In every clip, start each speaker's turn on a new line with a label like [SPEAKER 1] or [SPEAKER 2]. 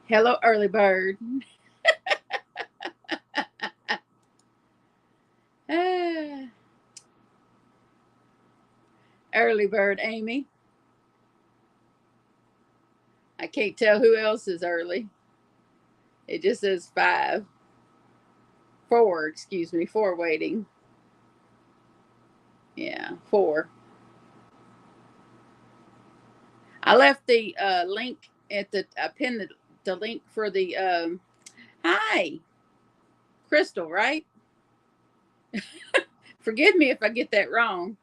[SPEAKER 1] Hello, early bird. Ah, early bird, Amy. I can't tell who else is early. It just says five. Four, excuse me, four waiting. Yeah, four. I left the link at the, I pinned the link for the, hi, Crystal, right? Forgive me if I get that wrong.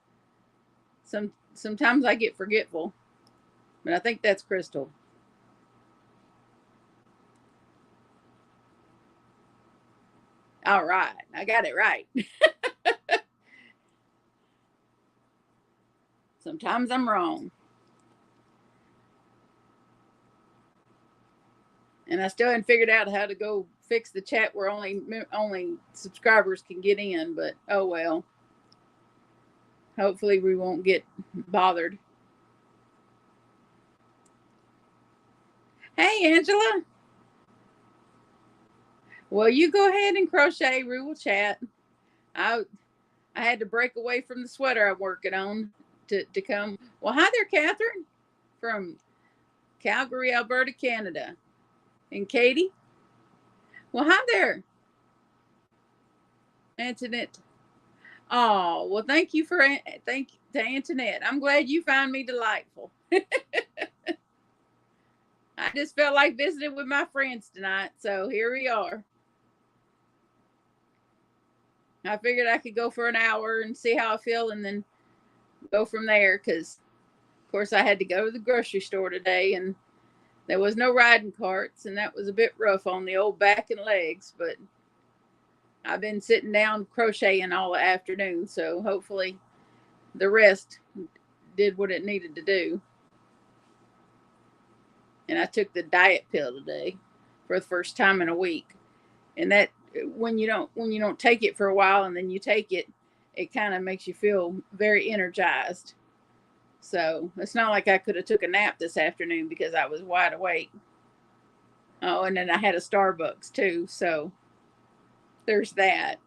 [SPEAKER 1] Sometimes I get forgetful, but I think that's Crystal. All right, I got it right. Sometimes I'm wrong. And I still haven't figured out how to go fix the chat where only subscribers can get in, but oh well. Hopefully we won't get bothered. Hey Angela. Well, you go ahead and crochet. We will chat. I I had to break away from the sweater I'm working on to come. Well, hi there, Catherine from Calgary, Alberta, Canada. And Katie. Well, hi there, Antoinette. Oh, well, thank you for thank to Antoinette. I'm glad you found me delightful. I just felt like visiting with my friends tonight, so here we are. I figured I could go for an hour and see how I feel, and then go from there. Because, of course, I had to go to the grocery store today, and there was no riding carts, and that was a bit rough on the old back and legs. But I've been sitting down crocheting all the afternoon, so hopefully the rest did what it needed to do. And I took the diet pill today for the first time in a week. And that when you don't take it for a while and then you take it, it kind of makes you feel very energized. So it's not like I could have took a nap this afternoon because I was wide awake. Oh, and then I had a Starbucks too. So there's that.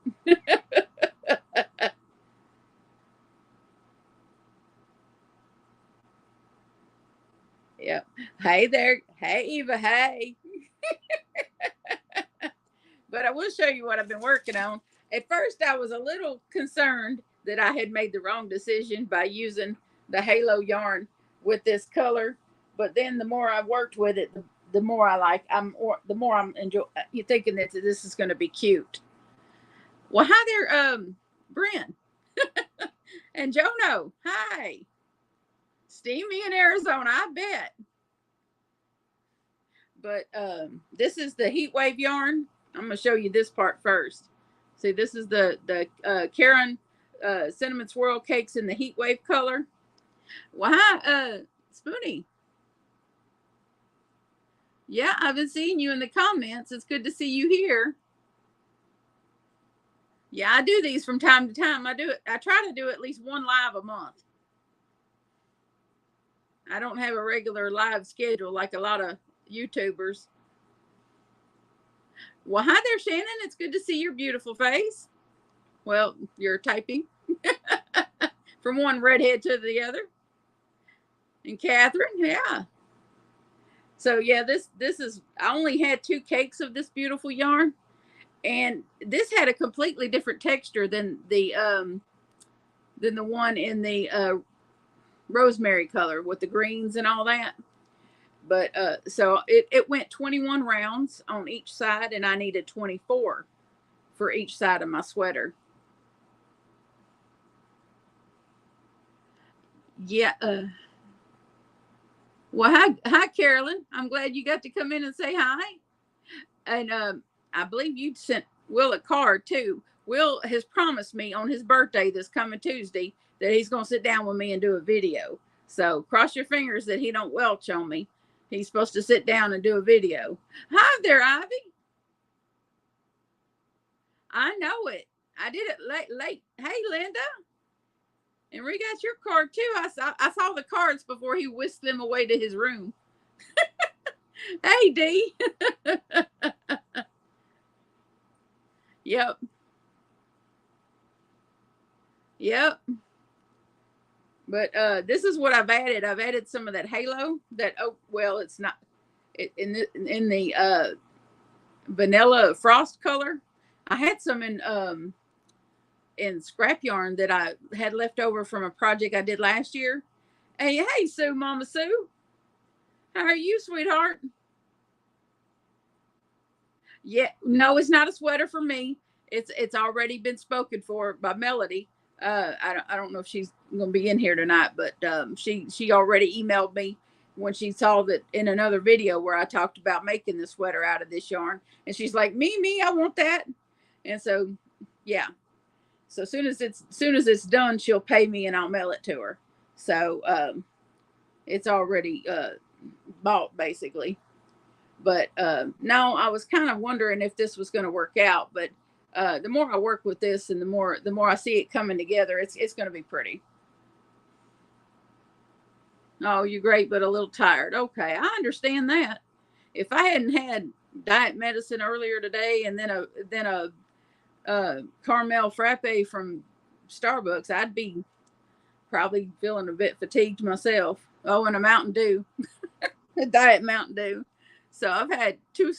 [SPEAKER 1] Yep. Hey there. Hey Eva. Hey. But I will show you what I've been working on. At first, I was a little concerned that I had made the wrong decision by using the halo yarn with this color. But then the more I worked with it, the more I like. The more I'm enjoy. You thinking that this is going to be cute. Well, hi there, Brent and Jono. Hi, steamy in Arizona. I bet. But this is the heat wave yarn. I'm gonna show you this part first. See, this is the Karen cinnamon swirl cakes in the heat wave color. Well, hi, Spoonie. Yeah, I've been seeing you in the comments. It's good to see you here. Yeah, I do these from time to time. I do it. I try to do at least one live a month. I don't have a regular live schedule like a lot of YouTubers. Well, hi there, Shannon. It's good to see your beautiful face. Well, you're typing from one redhead to the other. And Catherine, yeah. So yeah, this is I only had two cakes of this beautiful yarn, and this had a completely different texture than the one in the rosemary color with the greens and all that. But so it went 21 rounds on each side, and I needed 24 for each side of my sweater. Yeah. Well, hi, Carolyn. I'm glad you got to come in and say hi. And I believe you sent Will a card too. Will has promised me on his birthday this coming Tuesday that he's going to sit down with me and do a video. So cross your fingers that he don't welch on me. He's supposed to sit down and do a video. Hi there, Ivy. I know it. I did it late. Hey, Linda. And we got your card too. I saw the cards before he whisked them away to his room. Hey, D. Yep. Yep. But this is what I've added. I've added some of that halo. That, oh well, it's not in the vanilla frost color. I had some in scrap yarn that I had left over from a project I did last year. Hey, Sue, Mama Sue, how are you, sweetheart? Yeah, no, it's not a sweater for me. It's already been spoken for by Melody. I don't know if she's gonna be in here tonight, but she already emailed me when she saw that in another video where I talked about making the sweater out of this yarn, and she's like, me, I want that. And so, yeah. So soon as it's done, she'll pay me and I'll mail it to her. So it's already bought basically. But no, I was kind of wondering if this was going to work out. But the more I work with this, and the more I see it coming together, it's going to be pretty. Oh, you're great, but a little tired. Okay, I understand that. If I hadn't had diet medicine earlier today, and then a caramel frappe from Starbucks, I'd be probably feeling a bit fatigued myself. Oh, and a Mountain Dew, a diet Mountain Dew. So I've had two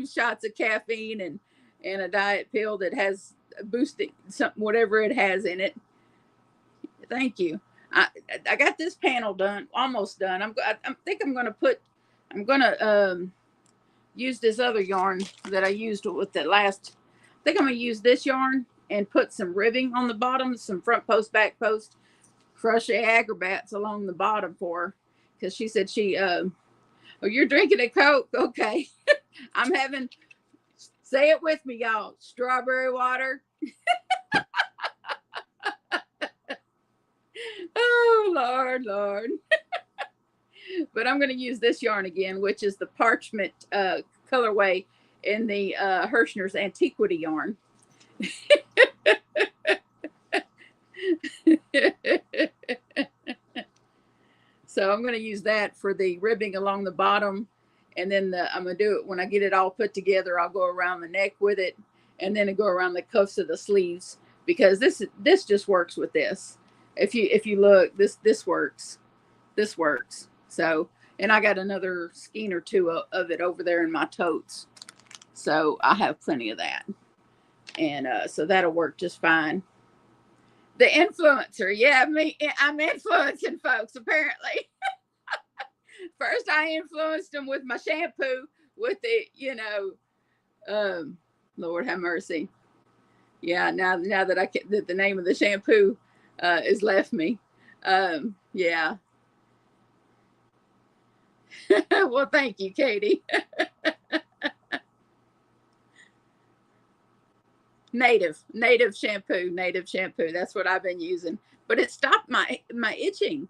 [SPEAKER 1] shots of caffeine and a diet pill that has boosting something, whatever it has in it. Thank you. I got this panel done, almost done. I think I'm gonna use this other yarn that I used with the last. I think I'm gonna use this yarn and put some ribbing on the bottom, some front post, back post, crochet agrabats along the bottom for her, because she said oh, you're drinking a Coke. Okay. I'm having, say it with me, y'all, strawberry water. Oh, Lord. But I'm going to use this yarn again, which is the parchment colorway in the Hirschner's Antiquity yarn. So I'm going to use that for the ribbing along the bottom. And then I'm going to do it when I get it all put together. I'll go around the neck with it, and then go around the cuffs of the sleeves, because this just works with this. If you look, this works. This works. So, and I got another skein or two of it over there in my totes. So I have plenty of that. And so that'll work just fine. The influencer. Yeah, I'm influencing folks, apparently. First, I influenced them with my shampoo, with the, Lord have mercy. Yeah, now that that the name of the shampoo has left me. Yeah. Well, thank you, Katie. native shampoo. That's what I've been using, but it stopped my itching.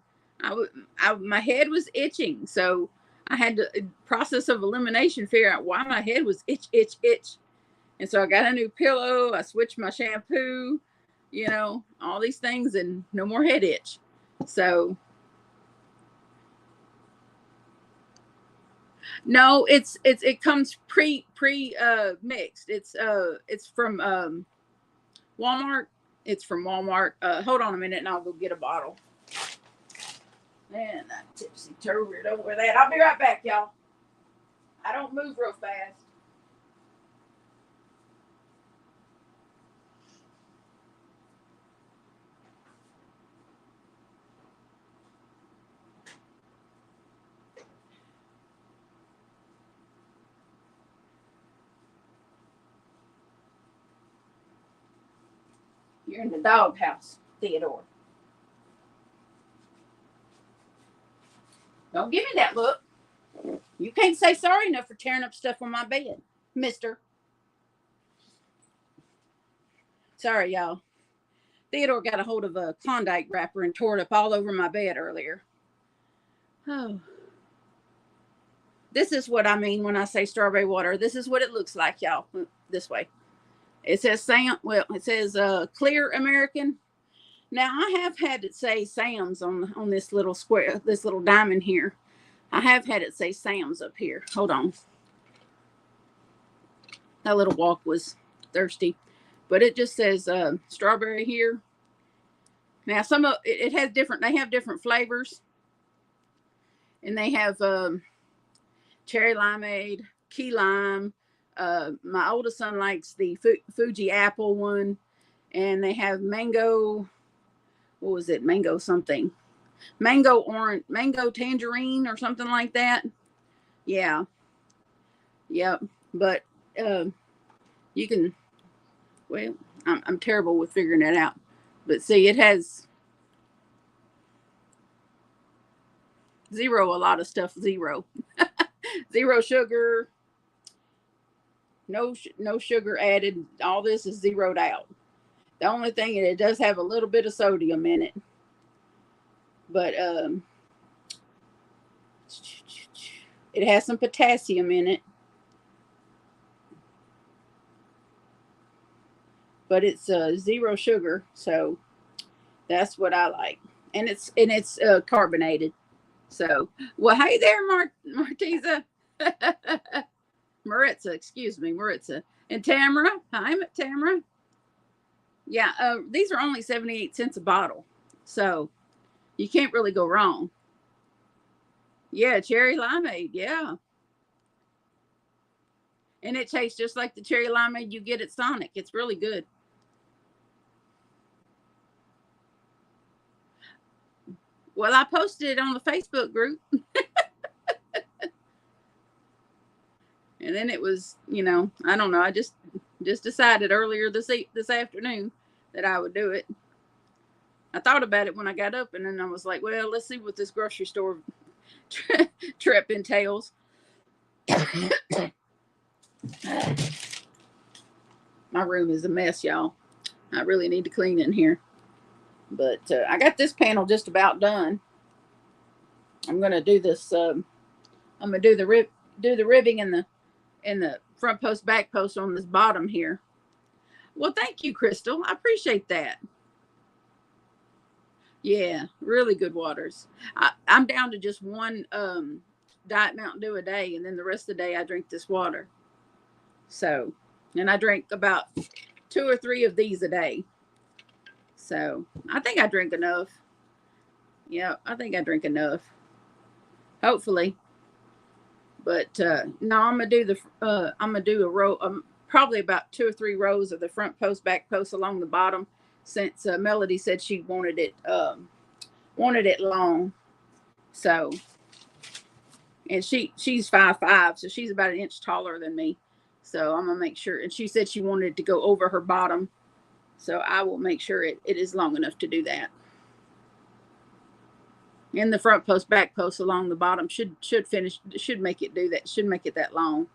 [SPEAKER 1] My head was itching, so I had to process of elimination, figure out why my head was itch. And so I got a new pillow. I switched my shampoo, all these things, and no more head itch. So no, it comes pre mixed. It's from Walmart. It's from Walmart. Hold on a minute, and I'll go get a bottle. Man, that tipsy turd over that. I'll be right back, y'all. I don't move real fast. You're in the doghouse, Theodore. Don't give me that look. You can't say sorry enough for tearing up stuff on my bed, mister. Sorry, y'all. Theodore got a hold of a Klondike wrapper and tore it up all over my bed earlier. Oh. This is what I mean when I say strawberry water. This is what it looks like, y'all. This way. It says it says clear American. Now I have had it say Sam's on this little square, this little diamond here. I have had it say Sam's up here. Hold on. That little walk was thirsty, but it just says strawberry here. Now some of it has different. They have different flavors, and they have cherry limeade, key lime. My oldest son likes the Fuji apple one, and they have mango. What was it? Mango something. Mango orange, mango tangerine, or something like that. Yeah. Yep. But you can. Well, I'm terrible with figuring it out. But see, it has zero. A lot of stuff zero. Zero sugar. No sugar added. All this is zeroed out. The only thing, it does have a little bit of sodium in it, but it has some potassium in it. But it's zero sugar, so that's what I like. And it's carbonated. So, well, hey there, Martiza. Maritza, excuse me, Maritza. And Tamara. Hi, Tamara. Yeah, these are only 78 cents a bottle. So you can't really go wrong. Yeah, cherry limeade. Yeah. And it tastes just like the cherry limeade you get at Sonic. It's really good. Well, I posted it on the Facebook group. And then it was, I don't know. I just decided earlier this afternoon that I would do it. I thought about it when I got up, and then I was like, well, let's see what this grocery store trip entails. My room is a mess, y'all. I really need to clean in here. But I got this panel just about done. I'm gonna do this. I'm gonna do the ribbing in the front post, back post on this bottom here. Well, thank you, Crystal. I appreciate that. Yeah, really good waters. I'm down to just one Diet Mountain Dew a day, and then the rest of the day I drink this water. So, and I drink about 2 or 3 of these a day. So I think I drink enough. Yeah, I think I drink enough. Hopefully. But no, I'm gonna do a row, probably about 2 or 3 rows of the front post, back post along the bottom, since Melody said she wanted it long. So, and she's 5'5", so she's about 1 inch taller than me. So I'm gonna make sure. And she said she wanted to go over her bottom, so I will make sure it is long enough to do that. And the front post, back post along the bottom should make it do that. Should make it that long.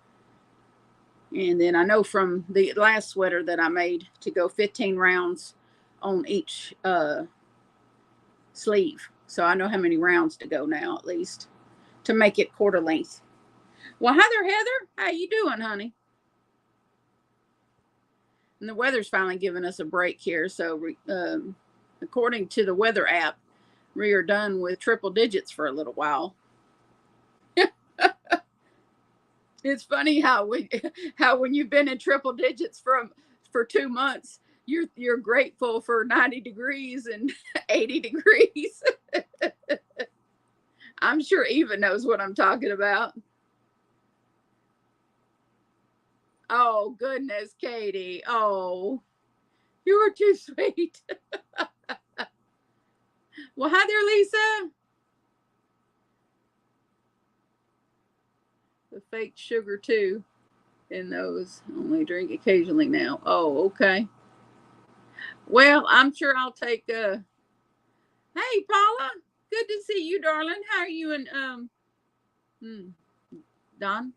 [SPEAKER 1] And then I know from the last sweater that I made to go 15 rounds on each sleeve. So I know how many rounds to go now, at least, to make it quarter length. Well, Heather, how you doing, honey? And the weather's finally giving us a break here. So according to the weather app, we are done with triple digits for a little while. It's funny how when you've been in triple digits for 2 months, you're grateful for 90 degrees and 80 degrees. I'm sure Eva knows what I'm talking about. Oh, goodness, Katie. Oh, you were too sweet. Well, hi there, Lisa. The fake sugar, too, in those. Only drink occasionally now. Oh, okay. Well, I'm sure I'll take Hey, Paula. Good to see you, darling. How are you and Don?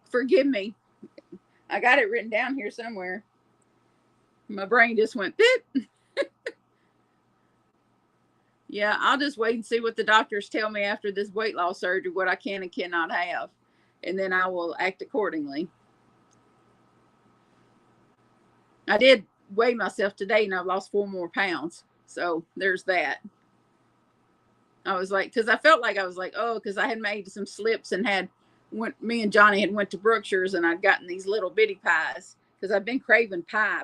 [SPEAKER 1] Forgive me. I got it written down here somewhere. My brain just went bit. Yeah, I'll just wait and see what the doctors tell me after this weight loss surgery, what I can and cannot have. And then I will act accordingly. I did weigh myself today and I've lost 4 more pounds. So there's that. I was like, because I felt like I was like, oh, because I had made some slips and me and Johnny had went to Brookshire's and I'd gotten these little bitty pies because I've been craving pie.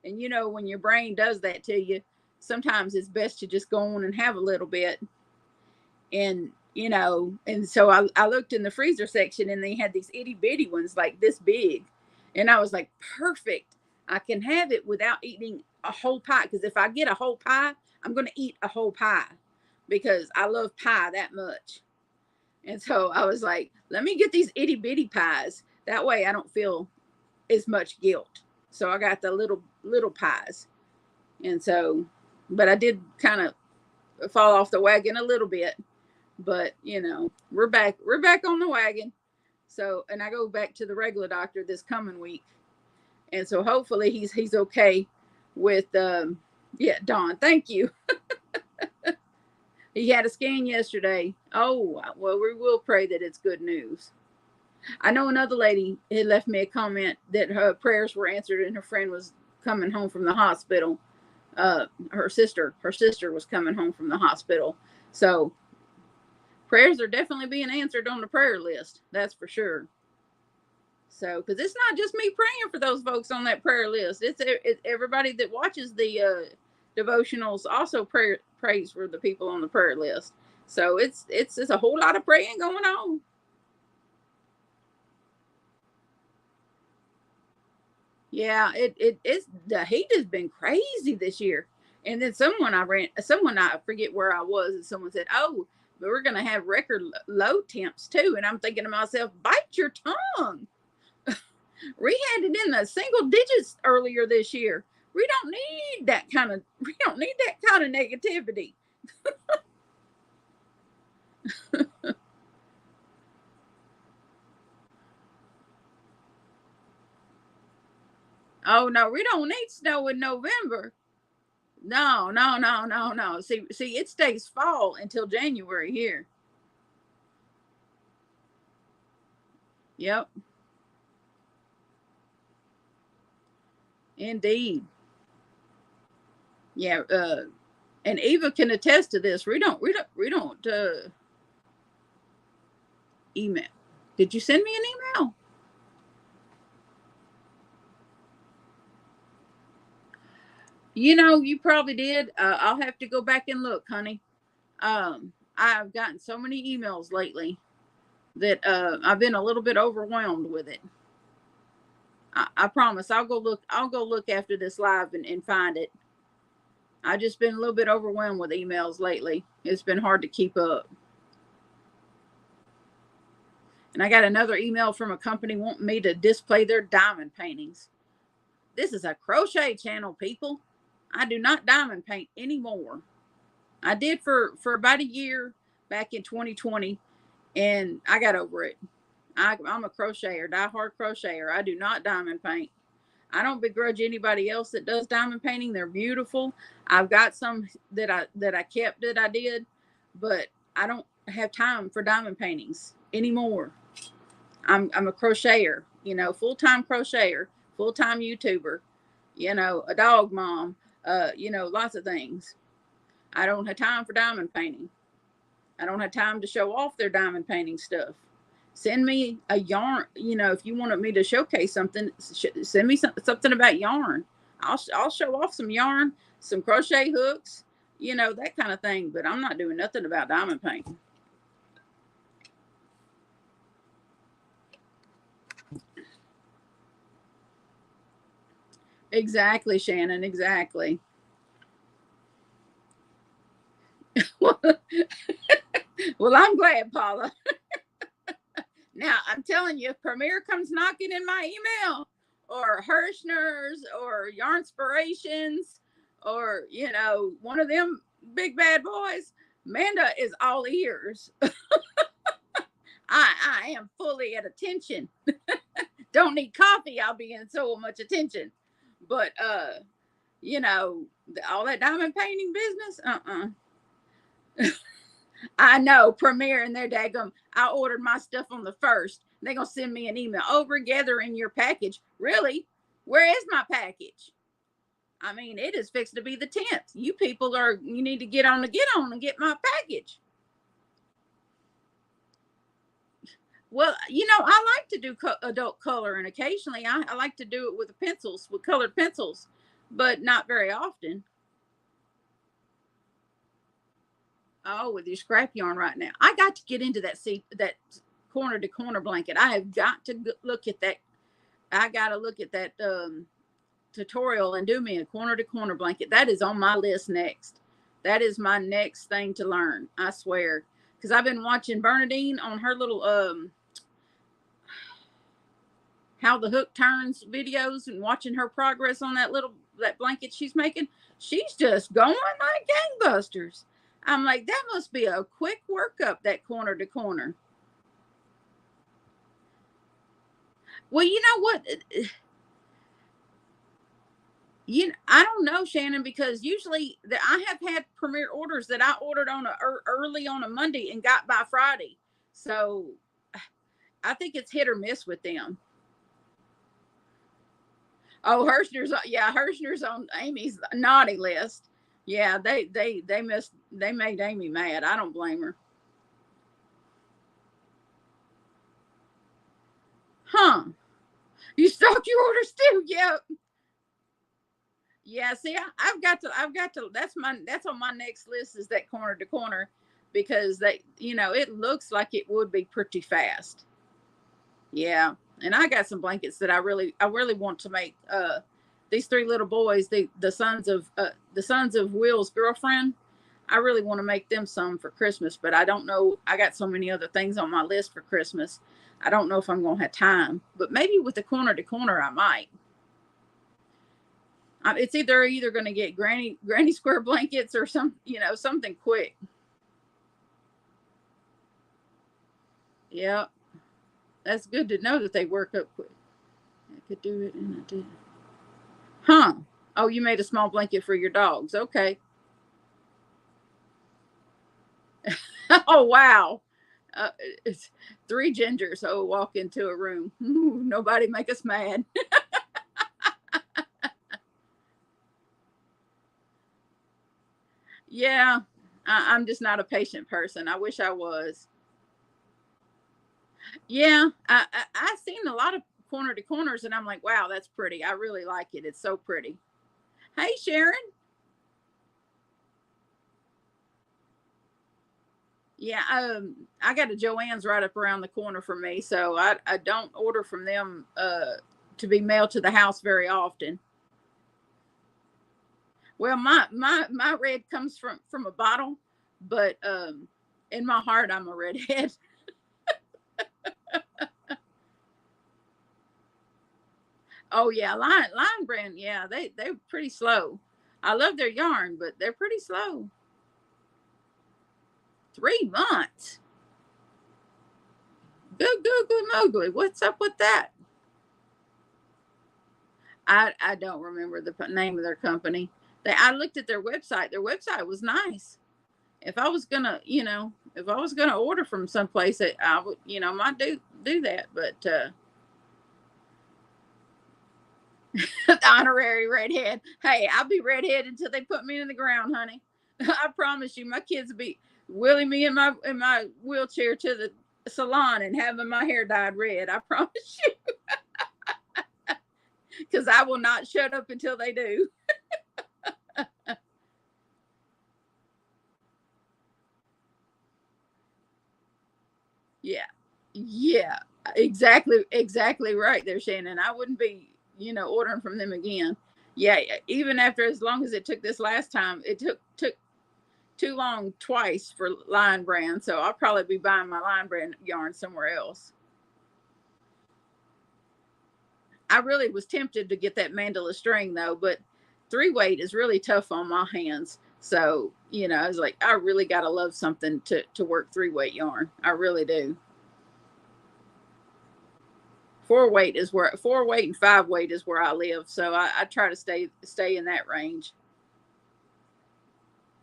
[SPEAKER 1] And you know, when your brain does that to you, sometimes it's best to just go on and have a little bit. And, you know, and so I looked in the freezer section and they had these itty bitty ones like this big. And I was like, perfect. I can have it without eating a whole pie. Because if I get a whole pie, I'm going to eat a whole pie because I love pie that much. And so I was like, let me get these itty bitty pies. That way I don't feel as much guilt. So I got the little pies. And so, but I did kind of fall off the wagon a little bit. But, you know, we're back on the wagon. So, and I go back to the regular doctor this coming week. And so hopefully he's okay with, yeah, Dawn, thank you. He had a scan yesterday. Oh, well, we will pray that it's good news. I know another lady had left me a comment that her prayers were answered and her friend was coming home from the hospital. Her sister was coming home from the hospital. So prayers are definitely being answered on the prayer list. That's for sure. So, because it's not just me praying for those folks on that prayer list. It's everybody that watches the devotionals also prays for the people on the prayer list. So it's a whole lot of praying going on. Yeah, it's the heat has been crazy this year. And then someone I forget where I was, and someone said, "Oh, but we're gonna have record low temps too." And I'm thinking to myself, bite your tongue. We had it in the single digits earlier this year. We don't need that kind of negativity. Oh no, we don't need snow in November. No. See, it stays fall until January here. Yep. Indeed. Yeah, and Eva can attest to this. We don't email. Did you send me an email? You know, you probably did. I'll have to go back and look, honey. I've gotten so many emails lately that I've been a little bit overwhelmed with it. I promise I'll go look after this live and find it. I've just been a little bit overwhelmed with emails lately. It's been hard to keep up. And I got another email from a company wanting me to display their diamond paintings. This is a crochet channel, people. I do not diamond paint anymore. I did for about a year back in 2020, and I got over it. I'm a crocheter, diehard crocheter. I do not diamond paint. I don't begrudge anybody else that does diamond painting. They're beautiful. I've got some that I kept that I did, but I don't have time for diamond paintings anymore. I'm a crocheter, you know, full-time crocheter, full-time YouTuber, you know, a dog mom, you know, lots of things. I don't have time for diamond painting. I don't have time to show off their diamond painting stuff. Send me a yarn, you know, if you wanted me to showcase something, send me something about yarn. I'll show off some yarn, some crochet hooks, you know, that kind of thing. But I'm not doing nothing about diamond painting. Exactly, Shannon. Exactly. Well, I'm glad, Paula. Now, I'm telling you, if Premier comes knocking in my email, or Hirschner's, or Yarnspirations, or, you know, one of them big bad boys, Amanda is all ears. I am fully at attention. Don't need coffee. I'll be in so much attention. But, you know, all that diamond painting business, I know Premier and their daggum. I ordered my stuff on the 1st. They're gonna send me an email. Oh, we're gathering your package. Really? Where is my package? I mean, it is fixed to be the 10th. You people you need to get on and get my package. Well, I like to do adult color, and occasionally I like to do it with pencils, with colored pencils, but not very often. Oh, with your scrap yarn right now. I got to get into that corner to corner blanket. I have got to look at that. I got to look at that tutorial and do me a corner to corner blanket. That is on my list next. That is my next thing to learn. I swear, because I've been watching Bernadine on her little how the hook turns videos and watching her progress on that blanket she's making. She's just going like gangbusters. I'm like, that must be a quick workup, that corner to corner. Well, you know what? I don't know, Shannon, because usually I have had premiere orders that I ordered on early on a Monday and got by Friday. So I think it's hit or miss with them. Oh, Hirschner's on Amy's naughty list. Yeah, they made Amy mad. I don't blame her. Huh. You stock your orders too? Yeah. Yeah, see, I've got to that's on my next list, is that corner to corner, because it looks like it would be pretty fast. Yeah. And I got some blankets that I really want to make. These three little boys, the sons of Will's girlfriend, I really want to make them some for Christmas, but I don't know. I got so many other things on my list for Christmas. I don't know if I'm going to have time, but maybe with the corner to corner, I might. It's either going to get granny square blankets or something quick. Yeah, that's good to know that they work up quick. I could do it, and I did. Huh? Oh, you made a small blanket for your dogs. Okay. Oh wow. It's three gingers. Oh, walk into a room. Ooh, nobody make us mad. Yeah, I'm just not a patient person. I wish I was. Yeah, I've seen a lot of corner to corners, and I'm like, wow, that's pretty. I really like it. It's so pretty. Hey, Sharon. Yeah, I got a Joann's right up around the corner from me, so I don't order from them to be mailed to the house very often. Well, my red comes from a bottle, but in my heart, I'm a redhead. Oh yeah, Lion Brand. Yeah, they're pretty slow. I love their yarn, but they're pretty slow. 3 months. Good googly moogly. What's up with that? I don't remember the name of their company. I looked at their website. Their website was nice. If I was gonna, order from someplace, I would, might do that. But the honorary redhead. Hey, I'll be redhead until they put me in the ground, honey. I promise you, my kids will be wheeling me in my wheelchair to the salon and having my hair dyed red. I promise you, because I will not shut up until they do. Yeah, yeah, exactly right there, Shannon. I wouldn't be, ordering from them again. Yeah, even after, as long as it took this last time, it took too long twice for Lion Brand, so I'll probably be buying my Lion Brand yarn somewhere else. I really was tempted to get that mandala string though, but 3 weight is really tough on my hands. So, I was like, I really got to love something to work 3 weight yarn. I really do. 4 weight is where 4 weight and 5 weight is where I live. So I try to stay in that range.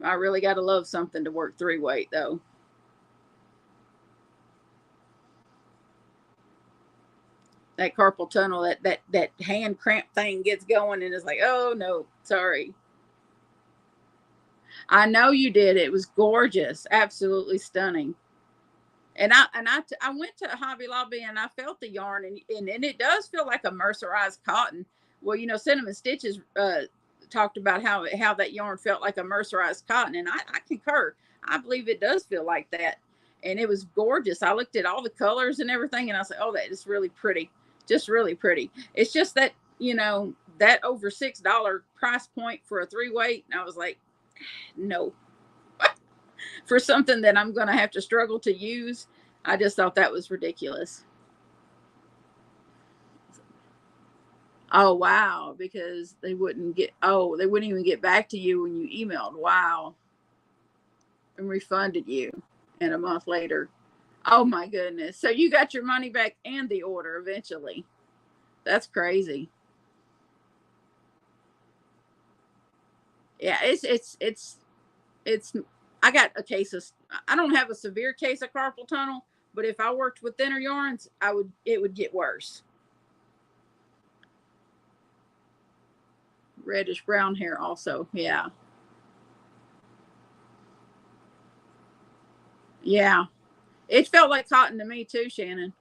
[SPEAKER 1] I really got to love something to work 3 weight though. that carpal tunnel, that hand cramp thing gets going, and it's like, oh no, sorry. I know you did. It was gorgeous, absolutely stunning. And I went to Hobby Lobby and I felt the yarn, and it does feel like a mercerized cotton. Well, you know, Cinnamon Stitches talked about how that yarn felt like a mercerized cotton, and I concur. I believe it does feel like that, and it was gorgeous. I looked at all the colors and everything, and I said, "Oh, that is really pretty, just really pretty." It's just that, you know, that over $6 price point for a 3-weight, and I was like, no, for something that I'm going to have to struggle to use. I just thought that was ridiculous. Oh, wow. Because they wouldn't even get back to you when you emailed. Wow. And refunded you. And a month later. Oh, my goodness. So you got your money back and the order eventually. That's crazy. Yeah, it's I got a case of, I don't have a severe case of carpal tunnel, but if I worked with thinner yarns, it would get worse. Reddish brown hair also. Yeah. Yeah. It felt like cotton to me too, Shannon.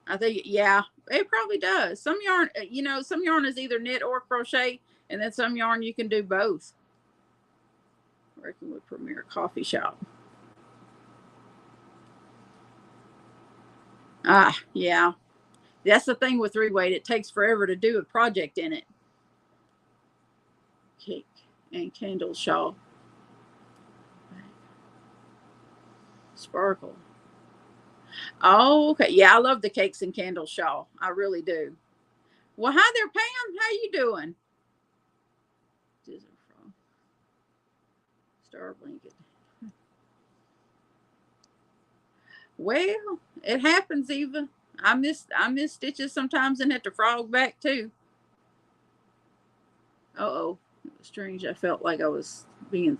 [SPEAKER 1] I think, yeah, it probably does. Some yarn, you know, some yarn is either knit or crochet, and then some yarn you can do both. Working with Premier Coffee Shop. Ah, yeah. That's the thing with 3-weight. It takes forever to do a project in it. Cake and candle shawl. Sparkle. Oh, okay. Yeah, I love the cakes and candle shawl. I really do. Well, hi there, Pam. How you doing? Star blanket. Well, it happens, Eva. I miss stitches sometimes and have to frog back too. Oh, it was strange. I felt like I was being.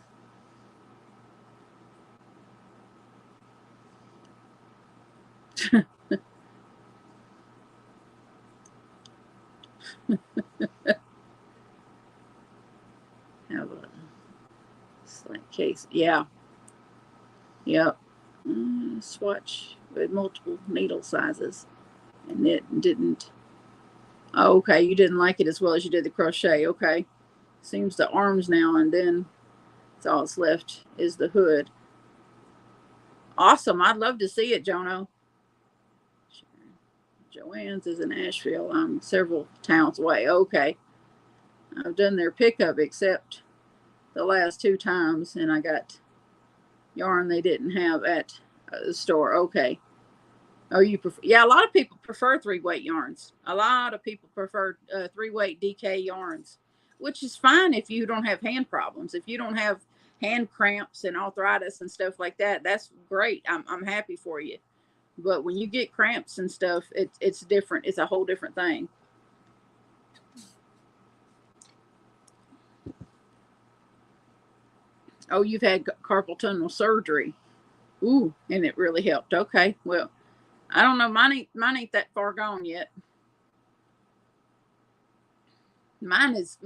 [SPEAKER 1] Have a slight case. Yeah. Yep. Swatch with multiple needle sizes, and it didn't. Oh, okay, you didn't like it as well as you did the crochet. Okay, seems the arms now, and then it's all that's left is the hood. Awesome. I'd love to see it, Jono. Joanne's is in Asheville. I'm several towns away. Okay. I've done their pickup except the last 2 times, and I got yarn they didn't have at the store. Okay. Oh, you prefer? Yeah, a lot of people prefer 3-weight yarns. A lot of people prefer 3-weight DK yarns, which is fine if you don't have hand problems. If you don't have hand cramps and arthritis and stuff like that, that's great. I'm happy for you. But when you get cramps and stuff, it's different. It's a whole different thing. Oh, you've had carpal tunnel surgery. Ooh, and it really helped. Okay, well, I don't know. Mine ain't that far gone yet. Mine is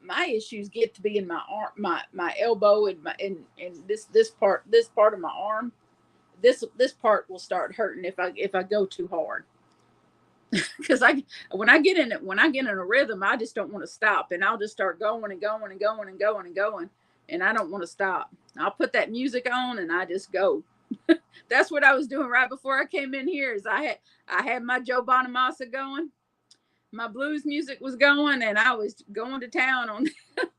[SPEAKER 1] my issues get to be in my arm, my elbow, and my and this part of my arm. This part will start hurting if I go too hard. Because when I get in a rhythm, I just don't want to stop, and I'll just start going and going and going and going and going, and I don't want to stop. I'll put that music on and I just go. That's what I was doing right before I came in here. Is I had my Joe Bonamassa going, my blues music was going, and I was going to town on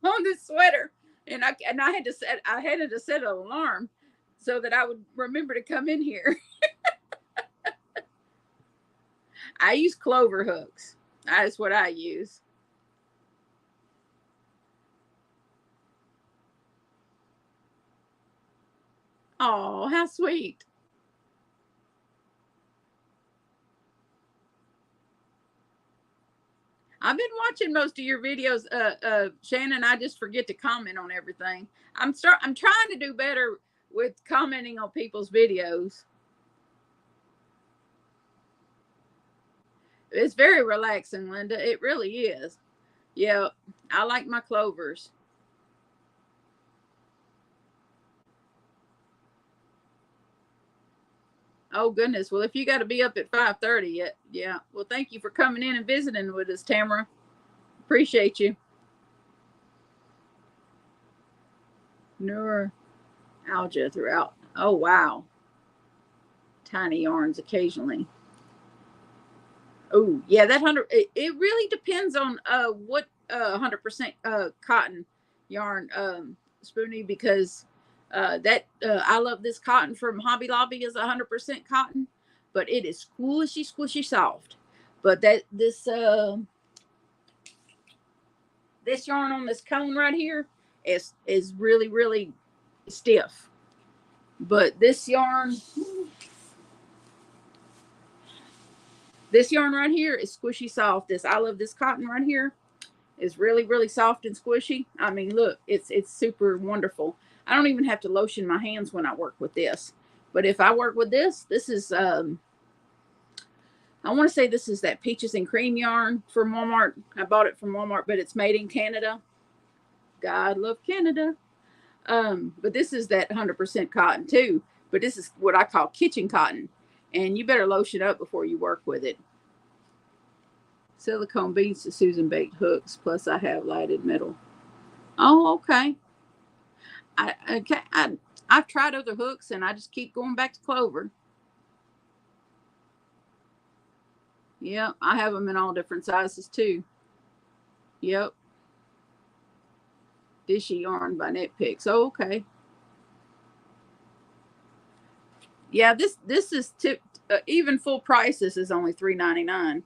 [SPEAKER 1] on this sweater, and I had to set an alarm so that I would remember to come in here. I use clover hooks. That's what I use. Oh, how sweet. I've been watching most of your videos, Shannon. I just forget to comment on everything. I'm trying to do better with commenting on people's videos. It's very relaxing, Linda. It really is. Yeah, I like my clovers. Oh goodness. Well, if you got to be up at 5:30, yeah. Well, thank you for coming in and visiting with us, Tamara. Appreciate you. Neuralgia throughout. Oh wow. Tiny yarns occasionally. Oh yeah, that 100. It really depends on what 100% cotton yarn, Spoonie, because that I love this cotton from Hobby Lobby is 100% cotton, but it is squishy soft. But that this yarn on this cone right here is really stiff. But this yarn right here is squishy soft. This I love this cotton right here is really soft and squishy. I mean, look, it's super wonderful. I don't even have to lotion my hands when I work with this. But if I work with this is I want to say this is that peaches and cream yarn from Walmart. I bought it from Walmart, but it's made in Canada. God love Canada. But this is that 100% cotton too. But this is what I call kitchen cotton. And you better lotion up before you work with it. Silicone beads to Susan baked hooks. Plus I have lighted metal. Oh, okay. I've tried other hooks and I just keep going back to clover. Yeah, I have them in all different sizes too. Yep. Dishy yarn by Knit Picks. Oh, okay. Yeah, this is even full price. This is only $3.99,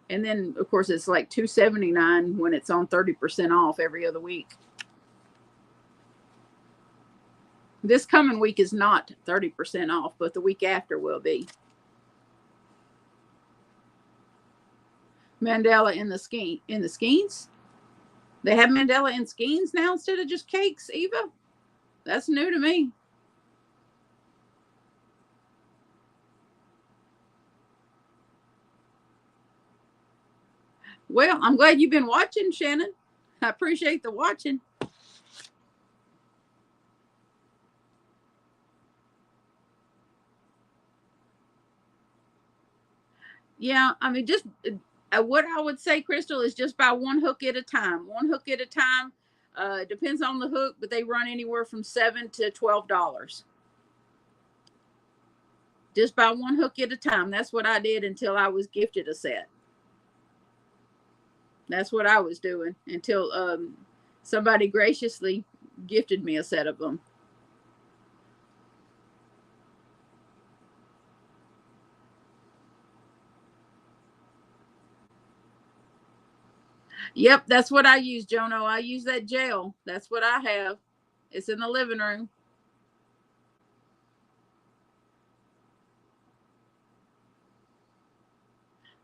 [SPEAKER 1] and then of course it's like $2.79 when it's on 30% off every other week. This coming week is not 30% off, but the week after will be. Mandala in the skeins. They have mandala in skeins now instead of just cakes, Eva. That's new to me. Well, I'm glad you've been watching, Shannon. I appreciate the watching. Yeah, I mean, just what I would say, Crystal, is just buy one hook at a time. One hook at a time. Depends on the hook, but they run anywhere from $7 to $12. Just buy one hook at a time. That's what I did until I was gifted a set. That's what I was doing until somebody graciously gifted me a set of them. Yep, that's what I use, Jono. I use that gel. That's what I have. It's in the living room.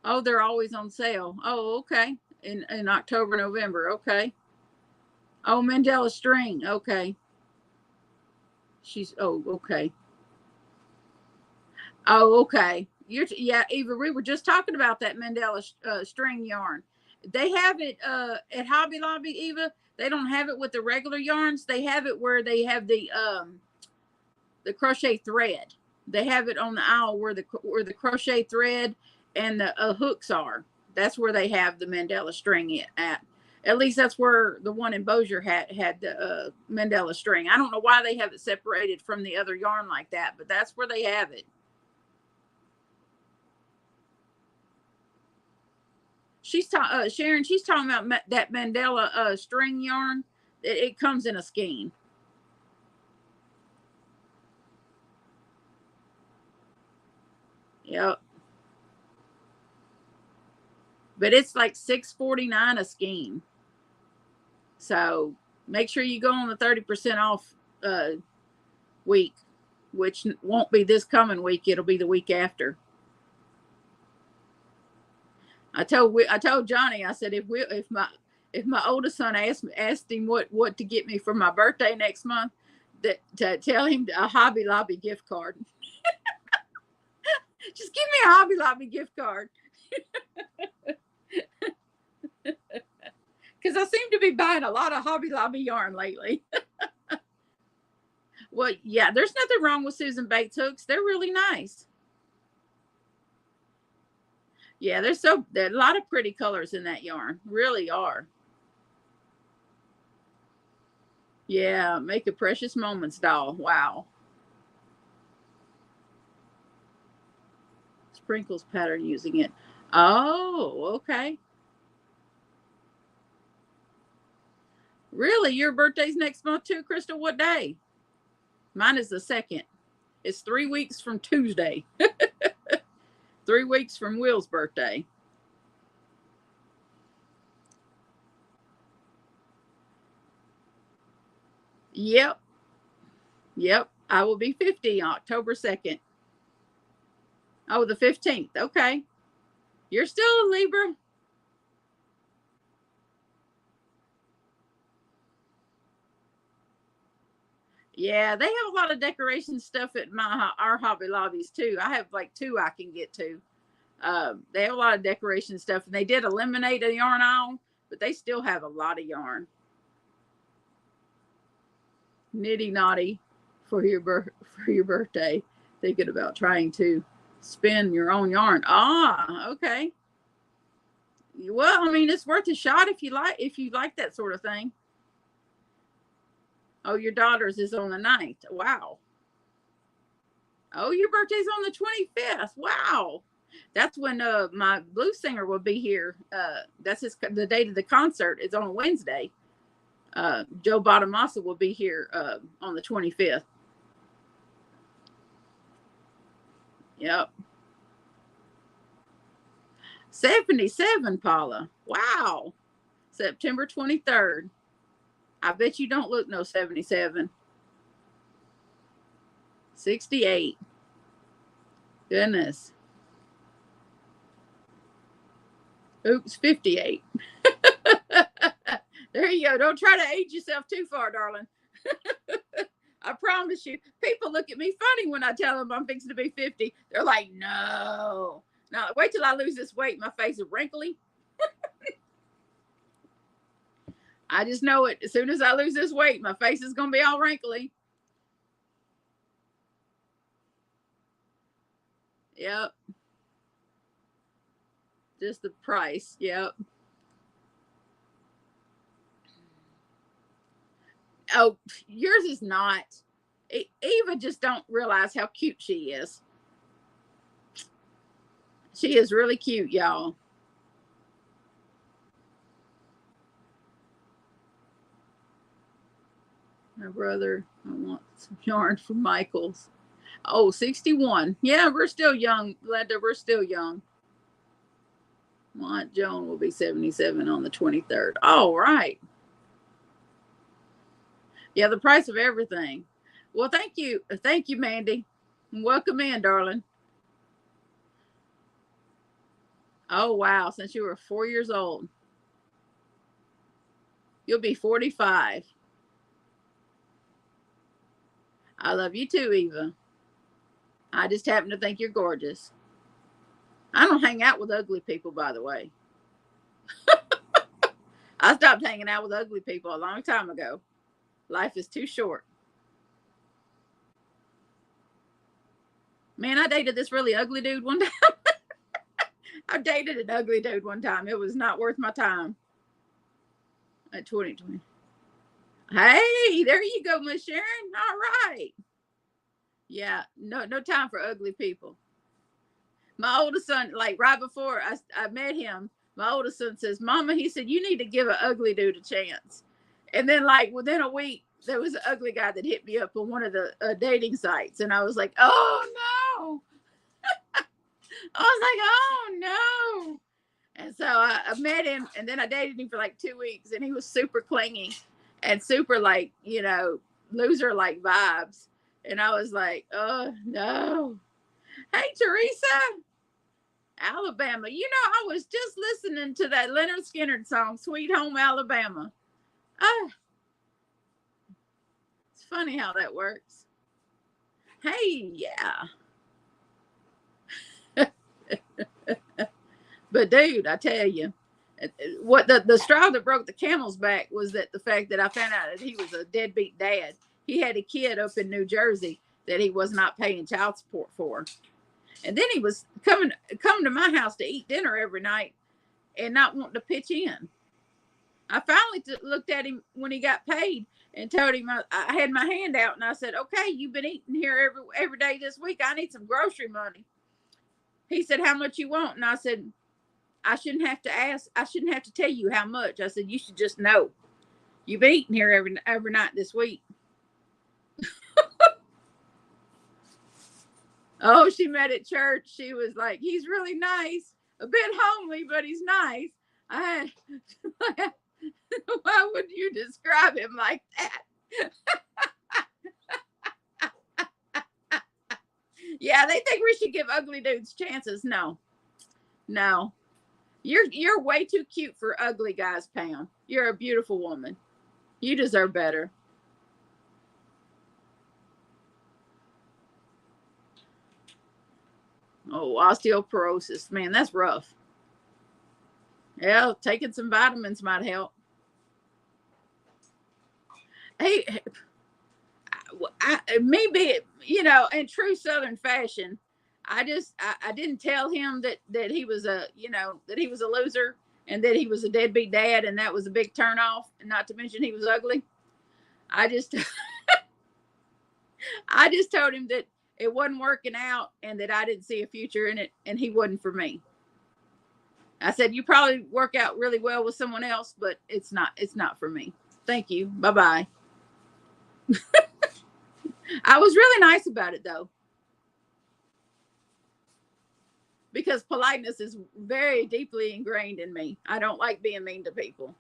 [SPEAKER 1] Oh, they're always on sale. Oh, okay. In October, November. Okay. Oh, Mandela string. Okay. Oh, okay. Oh, okay. Yeah, Eva, we were just talking about that Mandela string yarn. They have it at Hobby Lobby, Eva. They don't have it with the regular yarns. They have it where they have the crochet thread. They have it on the aisle where the crochet thread and the hooks are. That's where they have the Mandela string at. At least that's where the one in Bossier had the Mandela string. I don't know why they have it separated from the other yarn like that, but that's where they have it. Sharon. She's talking about that Mandela string yarn. It comes in a skein. Yep. But it's like $6.49 a skein. So make sure you go on the 30% off week, which won't be this coming week. It'll be the week after. I told Johnny, I said if my oldest son asked him what to get me for my birthday next month, that to tell him a Hobby Lobby gift card. Just give me a Hobby Lobby gift card. Because I seem to be buying a lot of Hobby Lobby yarn lately. Well, yeah, there's nothing wrong with Susan Bates hooks. They're really nice. Yeah, there are a lot of pretty colors in that yarn. Really are. Yeah, make a precious moments doll. Wow. Sprinkles pattern using it. Oh, okay. Really? Your birthday's next month too, Crystal? What day? Mine is the 2nd. It's 3 weeks from Tuesday. 3 weeks from Will's birthday. Yep. Yep. I will be 50 October 2nd. Oh, the 15th. Okay. You're still a Libra. Yeah, they have a lot of decoration stuff at our Hobby Lobbies too. I have like 2 I can get to. They have a lot of decoration stuff, and they did eliminate a yarn aisle, but they still have a lot of yarn. Nitty naughty for your birthday. Thinking about trying to spin your own yarn. Ah, okay. Well, I mean, it's worth a shot if you like that sort of thing. Oh, your daughter's is on the 9th. Wow. Oh, your birthday's on the 25th. Wow. That's when my blues singer will be here. That's the date of the concert is on a Wednesday. Joe Bonamassa will be here on the 25th. Yep. 77, Paula. Wow. September 23rd. I bet you don't look no 77. 68. Goodness. Oops, 58. There you go. Don't try to age yourself too far, darling. I promise you. People look at me funny when I tell them I'm fixing to be 50. They're like, no. Now, wait till I lose this weight. My face is wrinkly. I just know it. As soon as I lose this weight, my face is going to be all wrinkly. Yep. Just the price. Yep. Oh, yours is not. Eva just don't realize how cute she is. She is really cute, y'all. My brother, I want some yarn from Michaels. Oh, 61. Yeah, we're still young, Linda. We're still young. My Aunt Joan will be 77 on the 23rd. All right. Yeah, the price of everything. Well, thank you. Thank you, Mandy. Welcome in, darling. Oh, wow. Since you were 4 years old, you'll be 45. I love you too, Eva. I just happen to think you're gorgeous. I don't hang out with ugly people, by the way. I stopped hanging out with ugly people a long time ago. Life is too short. Man, I dated this really ugly dude one time. I dated an ugly dude one time. It was not worth my time. At 2020. Hey, there you go, Miss Sharon. All right. Yeah, no time for ugly people. My oldest son, like right before I met him, my oldest son says, Mama, he said, you need to give an ugly dude a chance. And then, like, within a week, there was an ugly guy that hit me up on one of the dating sites. And I was like, oh, no. I was like, oh, no. And so I met him, and then I dated him for like 2 weeks, and he was super clingy and super, like, loser like vibes. And I was like, oh, no. Hey, Teresa. Alabama. I was just listening to that Leonard Skinner song, Sweet Home Alabama. Ah, it's funny how that works. Hey, yeah. But dude, I tell you, what the straw that broke the camel's back was that the fact that I found out that he was a deadbeat dad. He had a kid up in New Jersey that he was not paying child support for, and then he was coming to my house to eat dinner every night and not wanting to pitch in. I finally looked at him when he got paid and told him I had my hand out and I said, "Okay, you've been eating here every day this week. I need some grocery money." He said, "How much you want?" And I said, "I shouldn't have to ask. I shouldn't have to tell you how much." I said, "You should just know. You've been eating here every night this week." Oh, she met at church. She was like, "He's really nice. A bit homely, but he's nice." I had, why would you describe him like that? Yeah, they think we should give ugly dudes chances. No, no. You're way too cute for ugly guys, Pam. You're a beautiful woman. You deserve better. Oh, osteoporosis. Man, that's rough. Yeah, taking some vitamins might help. Hey, maybe, in true Southern fashion, I didn't tell him that he was that he was a loser and that he was a deadbeat dad, and that was a big turnoff. And not to mention he was ugly. I just I just told him that it wasn't working out and that I didn't see a future in it, and he wasn't for me. I said, "You probably work out really well with someone else, but it's not for me. Thank you. Bye-bye." I was really nice about it though, because politeness is very deeply ingrained in me. I don't like being mean to people.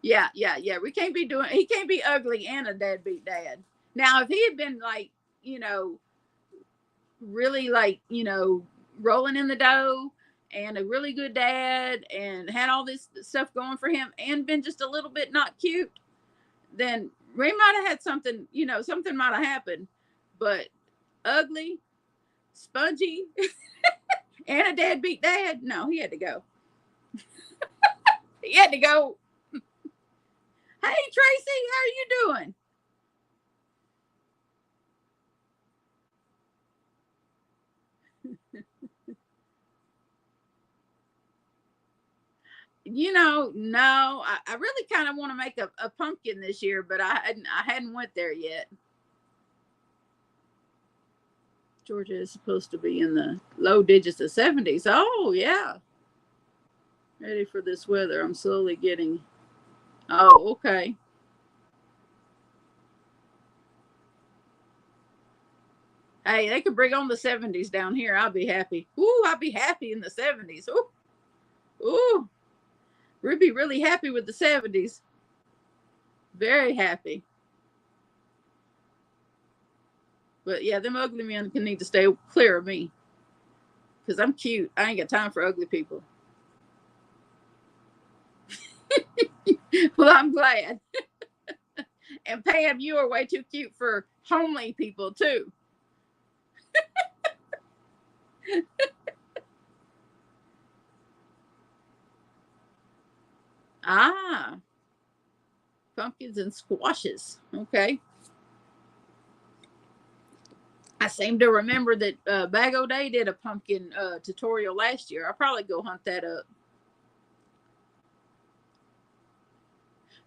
[SPEAKER 1] Yeah, yeah, yeah. He can't be ugly and a deadbeat dad. Now, if he had been like, really like, rolling in the dough and a really good dad and had all this stuff going for him and been just a little bit not cute, then we might have had something, something might have happened. But ugly, spongy, and a deadbeat dad, no, he had to go. He had to go. Hey, Tracy, how are you doing? No, I really kind of want to make a pumpkin this year, but I hadn't went there yet. Georgia is supposed to be in the low digits of 70s. Oh yeah, ready for this weather. I'm slowly getting. Oh, okay. Hey, they could bring on the 70s down here. I'll be happy. Ooh, I'll be happy in the 70s. Ooh, ooh, we'd be really happy with the 70s. Very happy. But yeah, them ugly men can need to stay clear of me because I'm cute. I ain't got time for ugly people. Well, I'm glad. And Pam, you are way too cute for homely people too. Ah, pumpkins and squashes. Okay. I seem to remember that Bag O' Day did a pumpkin tutorial last year. I'll probably go hunt that up.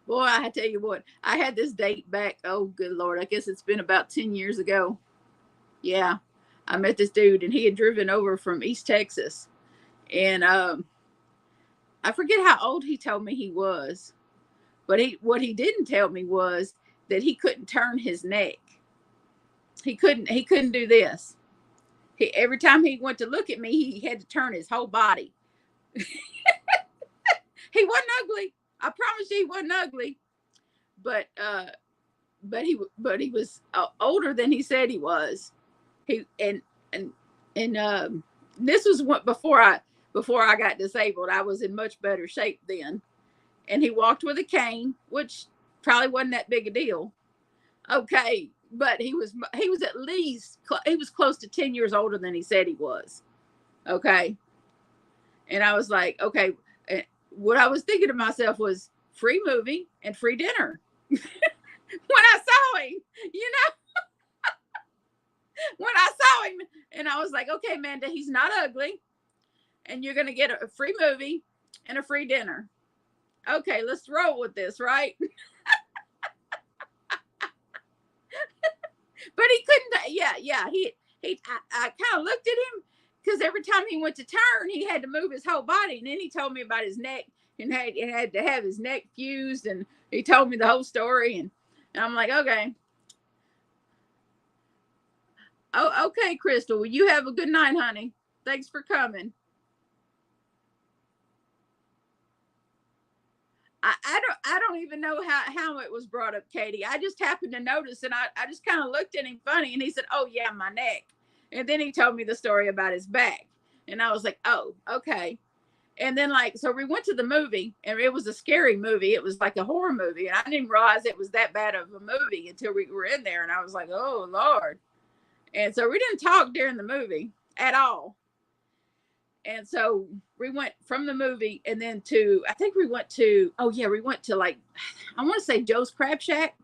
[SPEAKER 1] Boy, I tell you what, I had this date back. Oh, good Lord. I guess it's been about 10 years ago. Yeah. I met this dude and he had driven over from East Texas. And I forget how old he told me he was. But what he didn't tell me was that he couldn't turn his neck. He couldn't do this. Every time he went to look at me, he had to turn his whole body. He wasn't ugly. I promise you, he wasn't ugly. But he was older than he said he was. He and this was what before I got disabled. I was in much better shape then. And he walked with a cane, which probably wasn't that big a deal. Okay, but he was at least, he was close to 10 years older than he said he was. Okay. And I was like, okay, what I was thinking to myself was free movie and free dinner. When I saw him, you know, when I saw him, and I was like, okay, Amanda, he's not ugly, and you're going to get a free movie and a free dinner. Okay, let's roll with this, right? But he couldn't. Yeah. I kind of looked at him because every time he went to turn, he had to move his whole body. And then he told me about his neck and had to have his neck fused. And he told me the whole story. And I'm like, okay. Oh, okay, Crystal. Well, you have a good night, honey. Thanks for coming. I don't even know how it was brought up, Katie. I just happened to notice, and I just kind of looked at him funny, and he said, oh yeah, my neck. And then he told me the story about his back, and I was like, oh, okay. And then, like, so we went to the movie, and it was a scary movie. It was like a horror movie, and I didn't realize it was that bad of a movie until we were in there, and I was like, oh Lord. And so we didn't talk during the movie at all. And so we went from the movie and then to, I think we went to, oh yeah, we went to, like, I want to say Joe's Crab Shack.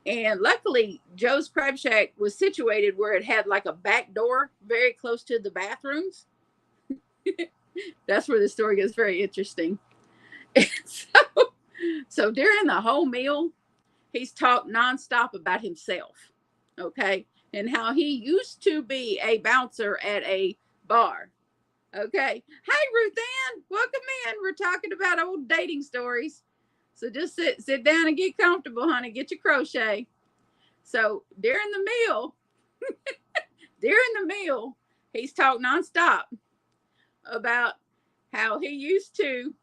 [SPEAKER 1] And luckily Joe's Crab Shack was situated where it had like a back door very close to the bathrooms. That's where the story gets very interesting. And so during the whole meal, he's talked nonstop about himself. Okay. And how he used to be a bouncer at a bar. Okay. Hey, Ruth Ann, welcome in. We're talking about old dating stories. So just sit down and get comfortable, honey. Get your crochet. So during the meal, he's talked nonstop about how he used to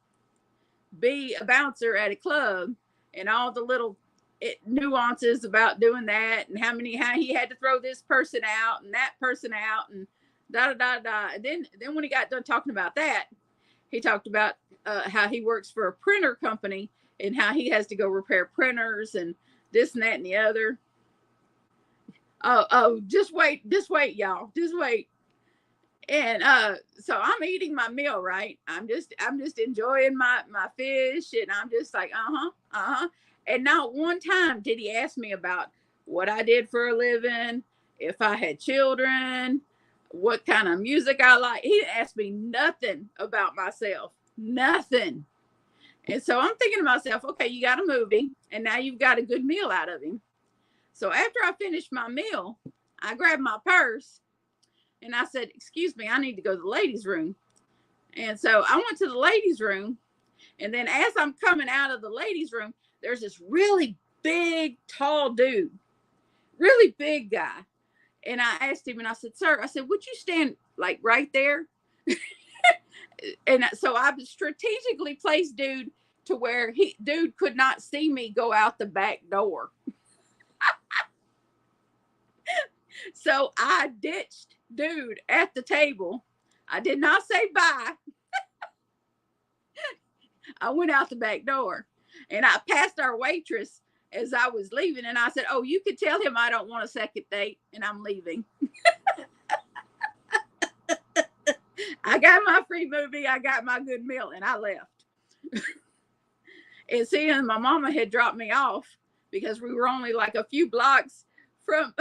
[SPEAKER 1] be a bouncer at a club and all the little nuances about doing that, and how he had to throw this person out and that person out and da da da. And then when he got done talking about that, he talked about how he works for a printer company and how he has to go repair printers and this and that and the other. Oh, just wait, y'all, just wait. And so I'm eating my meal, right? I'm just enjoying my fish, and I'm just like, and not one time did he ask me about what I did for a living, if I had children, what kind of music I like. He asked me nothing about myself, nothing. And so I'm thinking to myself, okay, you got a movie, and now you've got a good meal out of him. So after I finished my meal, I grabbed my purse and I said, excuse me, I need to go to the ladies' room. And so I went to the ladies' room. And then as I'm coming out of the ladies' room, there's this really big, tall dude, really big guy. And I asked him, and I said, sir, I said, would you stand like right there? And so I strategically placed dude to where dude could not see me go out the back door. So I ditched dude at the table. I did not say bye. I went out the back door, and I passed our waitress as I was leaving, and I said, oh, you could tell him I don't want a second date and I'm leaving. I got my free movie, I got my good meal, and I left. And seeing my mama had dropped me off because we were only like a few blocks from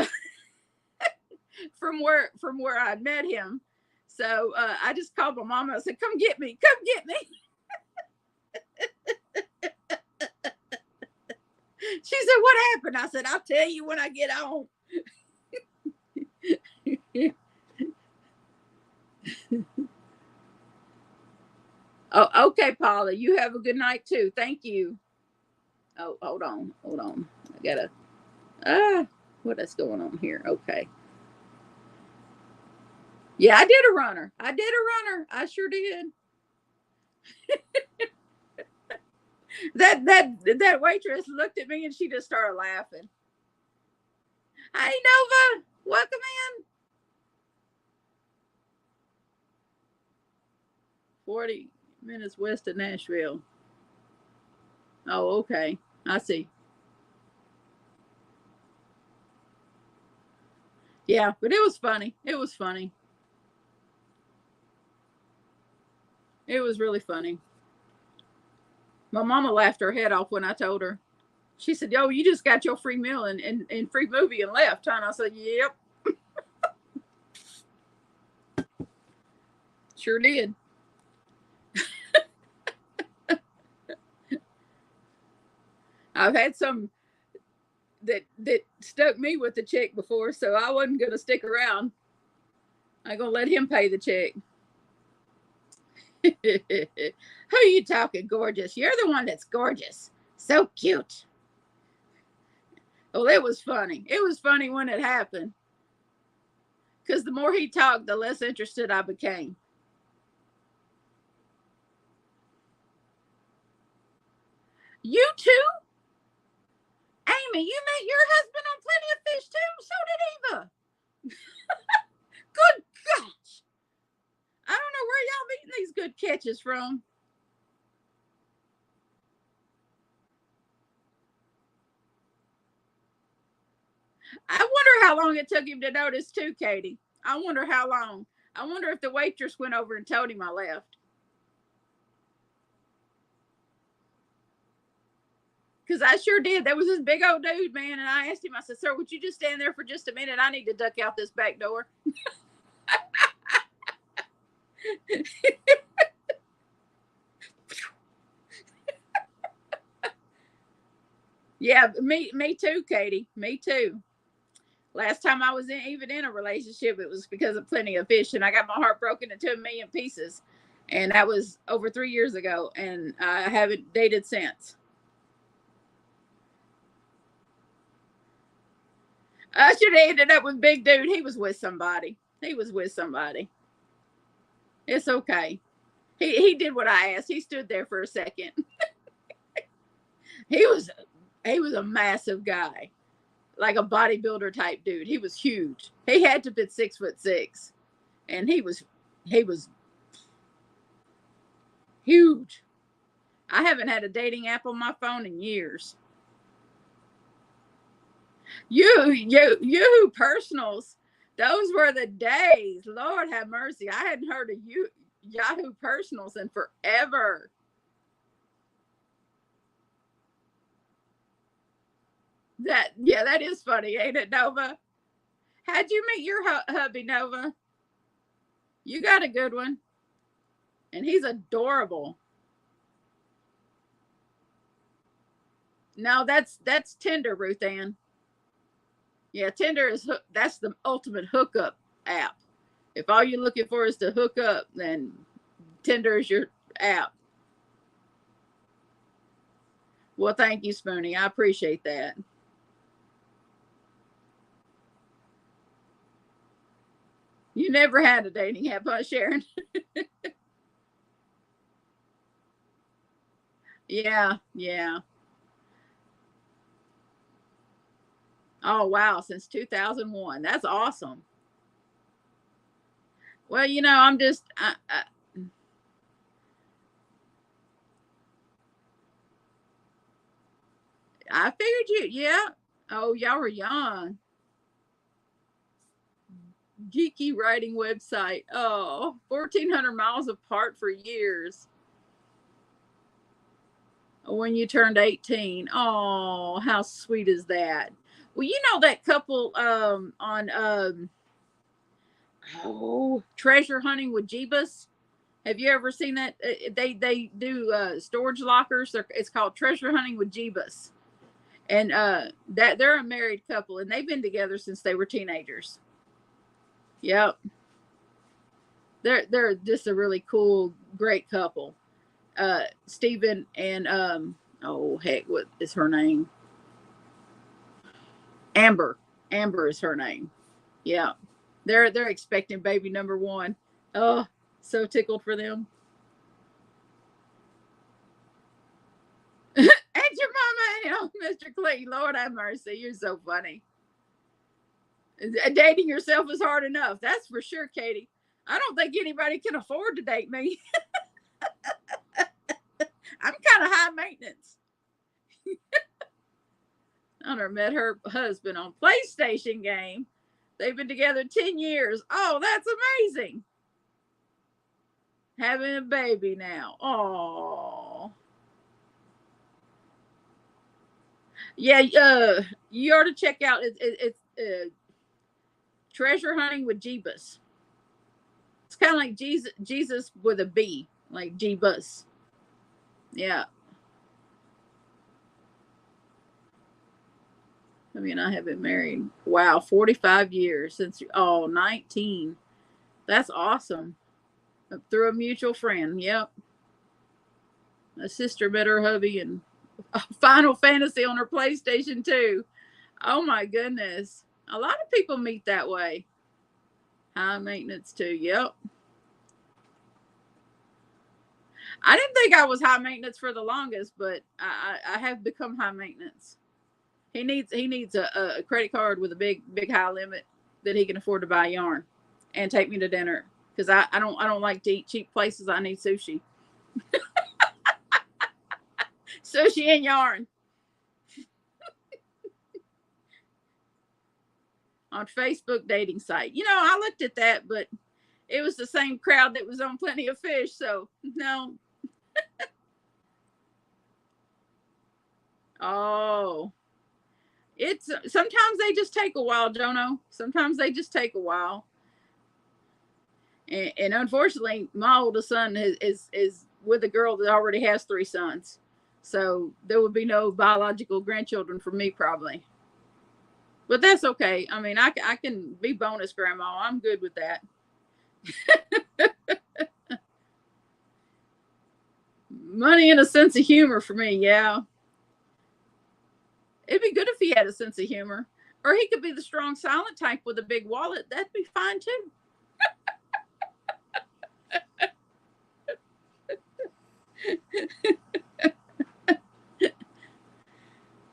[SPEAKER 1] from where I'd met him. So I just called my mama. I said, come get me, come get me. She said, what happened? I said, I'll tell you when I get home. Oh, okay, Paula. You have a good night too. Thank you. Oh, hold on. I gotta what is going on here? Okay. Yeah, I did a runner. I sure did. That waitress looked at me and she just started laughing. Hey Nova, welcome in. 40 minutes west of Nashville. Oh, okay. I see. Yeah, but it was funny. It was funny. It was really funny. My mama laughed her head off when I told her. She said, "Yo, you just got your free meal and free movie and left, huh?" And I said, "Yep, sure did." I've had some that stuck me with the check before, so I wasn't gonna stick around. I'm gonna let him pay the check. Who are you talking, gorgeous? You're the one that's gorgeous. So cute. Well, it was funny. It was funny when it happened. Because the more he talked, the less interested I became. You too? Amy, you met your husband on Plenty of Fish too? So did Eva. Good gosh. I don't know where y'all getting these good catches from. I wonder how long it took him to notice too, Katie. I wonder how long. I wonder if the waitress went over and told him I left. Because I sure did. There was this big old dude, man, and I asked him, I said, "Sir, would you just stand there for just a minute? I need to duck out this back door." Yeah, me too, Katie. Me too. Last time I was even in a relationship, it was because of Plenty of Fish, and I got my heart broken into a million pieces. And that was over 3 years ago, and I haven't dated since. I should have ended up with Big Dude. He was with somebody. He was with somebody. It's okay. He did what I asked. He stood there for a second. He was he was a massive guy, like a bodybuilder type dude. He was huge. He had to be 6'6", and he was huge. I haven't had a dating app on my phone in years. You personals. Those were the days. Lord have mercy. I hadn't heard of you Yahoo personals in forever. That is funny, ain't it, Nova? How'd you meet your hubby, Nova? You got a good one, and he's adorable. No, that's Tinder, Ruth Ann. Yeah, Tinder that's the ultimate hookup app. If all you're looking for is to hook up, then Tinder is your app. Well, thank you, Spoonie. I appreciate that. You never had a dating app, huh, Sharon? Yeah, yeah. Oh, wow. Since 2001. That's awesome. Well, I'm just, I figured you, yeah. Oh, y'all were young. Geeky writing website. Oh, 1,400 miles apart for years. When you turned 18. Oh, how sweet is that? Well, you know that couple on treasure hunting with Jeebus. Have you ever seen that? They do storage lockers. It's called Treasure Hunting with Jeebus, and that they're a married couple, and they've been together since they were teenagers. Yep, they're just a really cool, great couple. Stephen and oh heck, what is her name? Amber. Amber is her name. Yeah, they're expecting baby number one. Oh, so tickled for them. And your mama, Mr. Clee. Lord have mercy. You're so funny. Dating yourself is hard enough. That's for sure, Katie. I don't think anybody can afford to date me. I'm kind of high maintenance. I never met her husband on PlayStation game. They've been together 10 years. Oh, that's amazing. Having a baby now. Oh. Yeah, you ought to check out it's treasure hunting with Jeebus. It's kind of like Jesus with a B, like Jeebus. Yeah. I mean, I have been married. Wow, 45 years since, oh, 19. That's awesome. Through a mutual friend. Yep. My sister met her hubby and Final Fantasy on her PlayStation 2. Oh my goodness. A lot of people meet that way. High maintenance too. Yep. I didn't think I was high maintenance for the longest, but I have become high maintenance. He needs a credit card with a big high limit that he can afford to buy yarn and take me to dinner, because I don't like to eat cheap places. I need sushi. Sushi and yarn. On Facebook dating site. You know, I looked at that, but it was the same crowd that was on Plenty of Fish, so no. Oh. It's sometimes they just take a while, Jono. Sometimes they just take a while. And unfortunately, my oldest son is with a girl that already has 3 sons. So there would be no biological grandchildren for me, probably. But that's okay. I mean, I can be bonus grandma. I'm good with that. Money and a sense of humor for me, yeah. It'd be good if he had a sense of humor. Or he could be the strong silent type with a big wallet. That'd be fine too.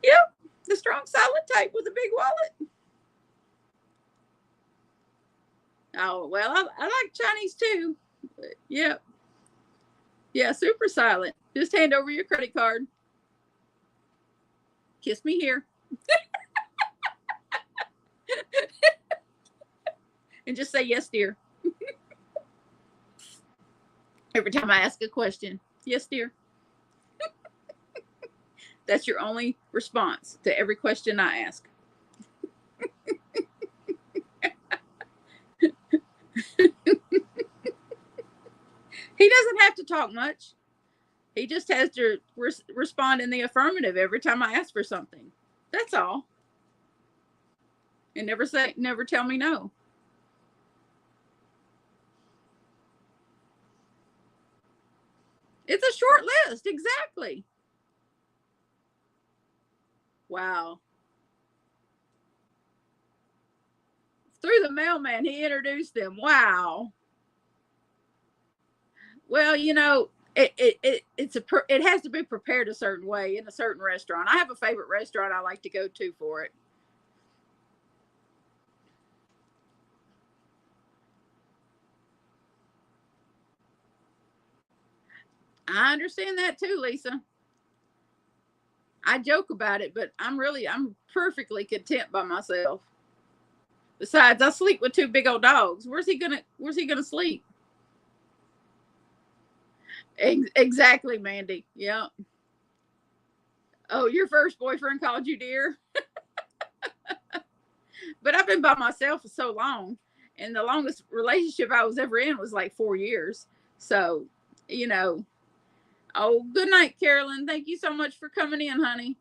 [SPEAKER 1] Yep, the strong silent type with a big wallet. Oh, well, I like Chinese too. But yeah. Yeah, super silent. Just hand over your credit card. Kiss me here. And just say, yes, dear. Every time I ask a question, yes, dear. That's your only response to every question I ask. He doesn't have to talk much. He just has to respond in the affirmative every time I ask for something. That's all. And never tell me no. It's a short list. Exactly. Wow. Through the mailman, he introduced them. Wow. Well, you know, it has to be prepared a certain way in a certain restaurant. I have a favorite restaurant I like to go to for it. I understand that too, Lisa. I joke about it, but I'm perfectly content by myself. Besides, I sleep with 2 big old dogs. Where's he gonna sleep? Exactly, Mandy. Yeah. Oh, your first boyfriend called you dear? But I've been by myself for so long, and the longest relationship I was ever in was like 4 years. So, you know. Oh, good night, Carolyn. Thank you so much for coming in, honey.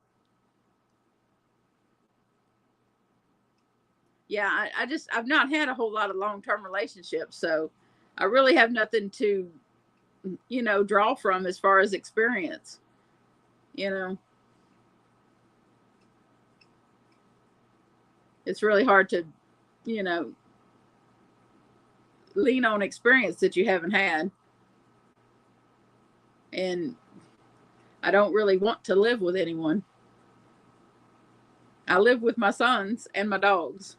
[SPEAKER 1] Yeah, I've not had a whole lot of long-term relationships, so I really have nothing to, draw from as far as experience. You know, it's really hard to, you know, lean on experience that you haven't had. And I don't really want to live with anyone. I live with my sons and my dogs,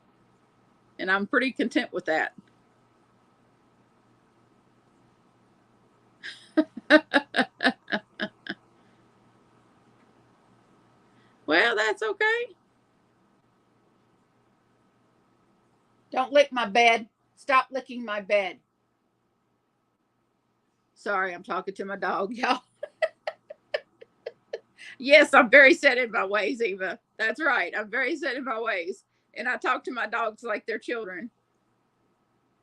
[SPEAKER 1] and I'm pretty content with that. Well, that's okay. Don't lick my bed. Stop licking my bed. Sorry, I'm talking to my dog, y'all. Yes, I'm very set in my ways, Eva. That's right. I'm very set in my ways. And I talk to my dogs like they're children.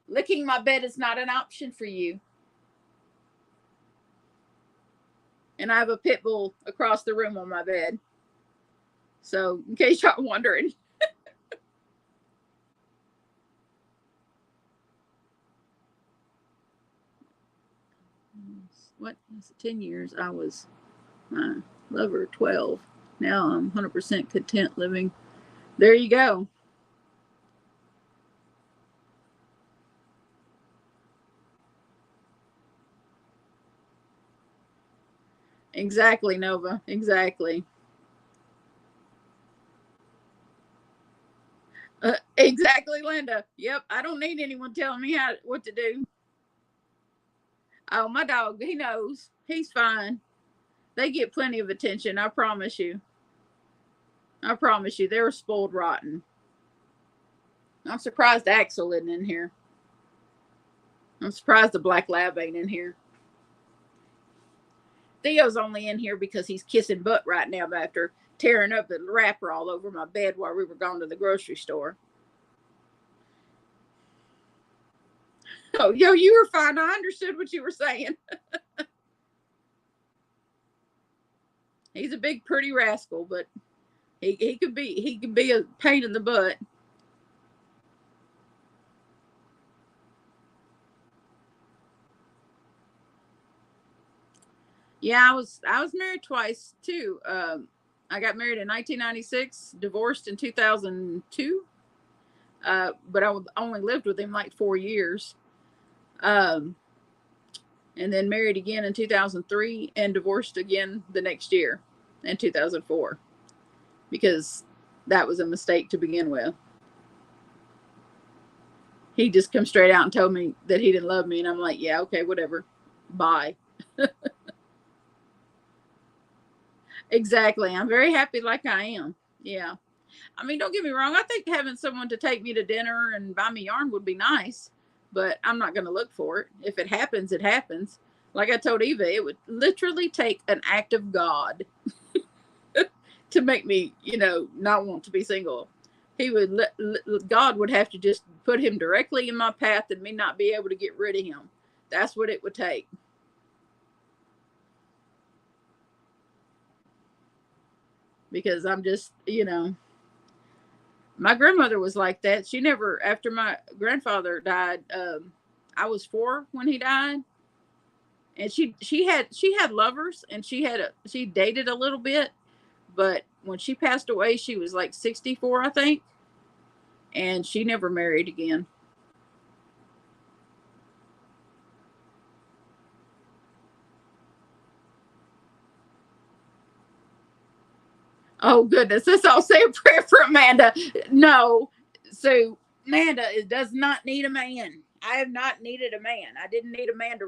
[SPEAKER 1] Licking my bed is not an option for you. And I have a pit bull across the room on my bed. So, in case y'all wondering. What is it? 10 years? I was my lover 12. Now I'm 100% content living. There you go. Exactly, Nova. Exactly. Exactly, Linda. Yep. I don't need anyone telling me what to do. Oh, my dog, he knows. He's fine. They get plenty of attention. I promise you. I promise you. They're spoiled rotten. I'm surprised Axel isn't in here. I'm surprised the black lab ain't in here. Theo's only in here because he's kissing butt right now after tearing up the wrapper all over my bed while we were going to the grocery store. Oh, yo, you were fine. I understood what you were saying. He's a big, pretty rascal, but he could be a pain in the butt. Yeah, I was married twice too. I got married in 1996, divorced in 2002. But I only lived with him like 4 years. Um, and then married again in 2003 and divorced again the next year in 2004 because that was a mistake to begin with. He just come straight out and told me that he didn't love me, and I'm like, yeah, okay, whatever, bye. Exactly. I'm very happy like I am. Yeah. I mean, don't get me wrong. I think having someone to take me to dinner and buy me yarn would be nice, but I'm not going to look for it. If it happens, it happens. Like I told Eva, it would literally take an act of God to make me, not want to be single. God would have to just put him directly in my path and me not be able to get rid of him. That's what it would take. Because I'm just, my grandmother was like that. She never, after my grandfather died, I was 4 when he died, and she had lovers, and she dated a little bit, but when she passed away, she was like 64, I think, and she never married again. Oh goodness, let's all say a prayer for Amanda. No, so Amanda does not need a man. I have not needed a man. I didn't need a man to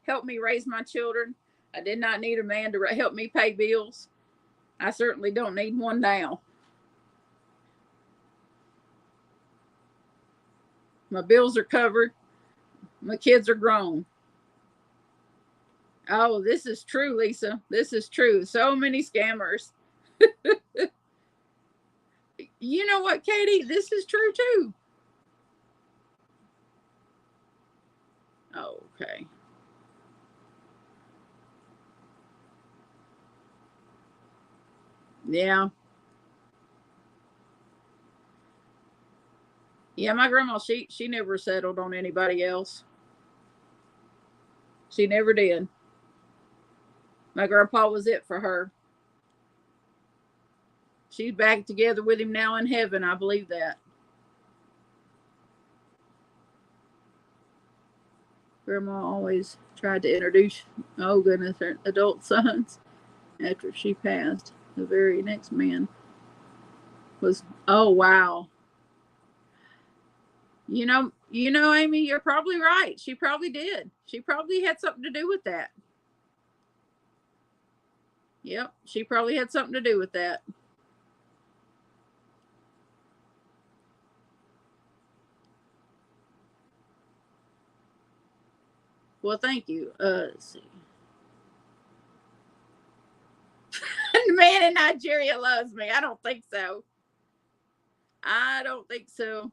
[SPEAKER 1] help me raise my children. I did not need a man to help me pay bills. I certainly don't need one now. My bills are covered. My kids are grown. Oh, this is true, Lisa. This is true. So many scammers. You know what, Katie? This is true too. Okay. Yeah. Yeah, my grandma, she never settled on anybody else. She never did. My grandpa was it for her. She's back together with him now in heaven. I believe that. Grandma always tried to introduce, oh goodness, her adult sons after she passed. The very next man was, oh wow. Amy, you're probably right. She probably did. She probably had something to do with that. Yep, she probably had something to do with that. Well, thank you. Let's see. The man in Nigeria loves me. I don't think so. I don't think so.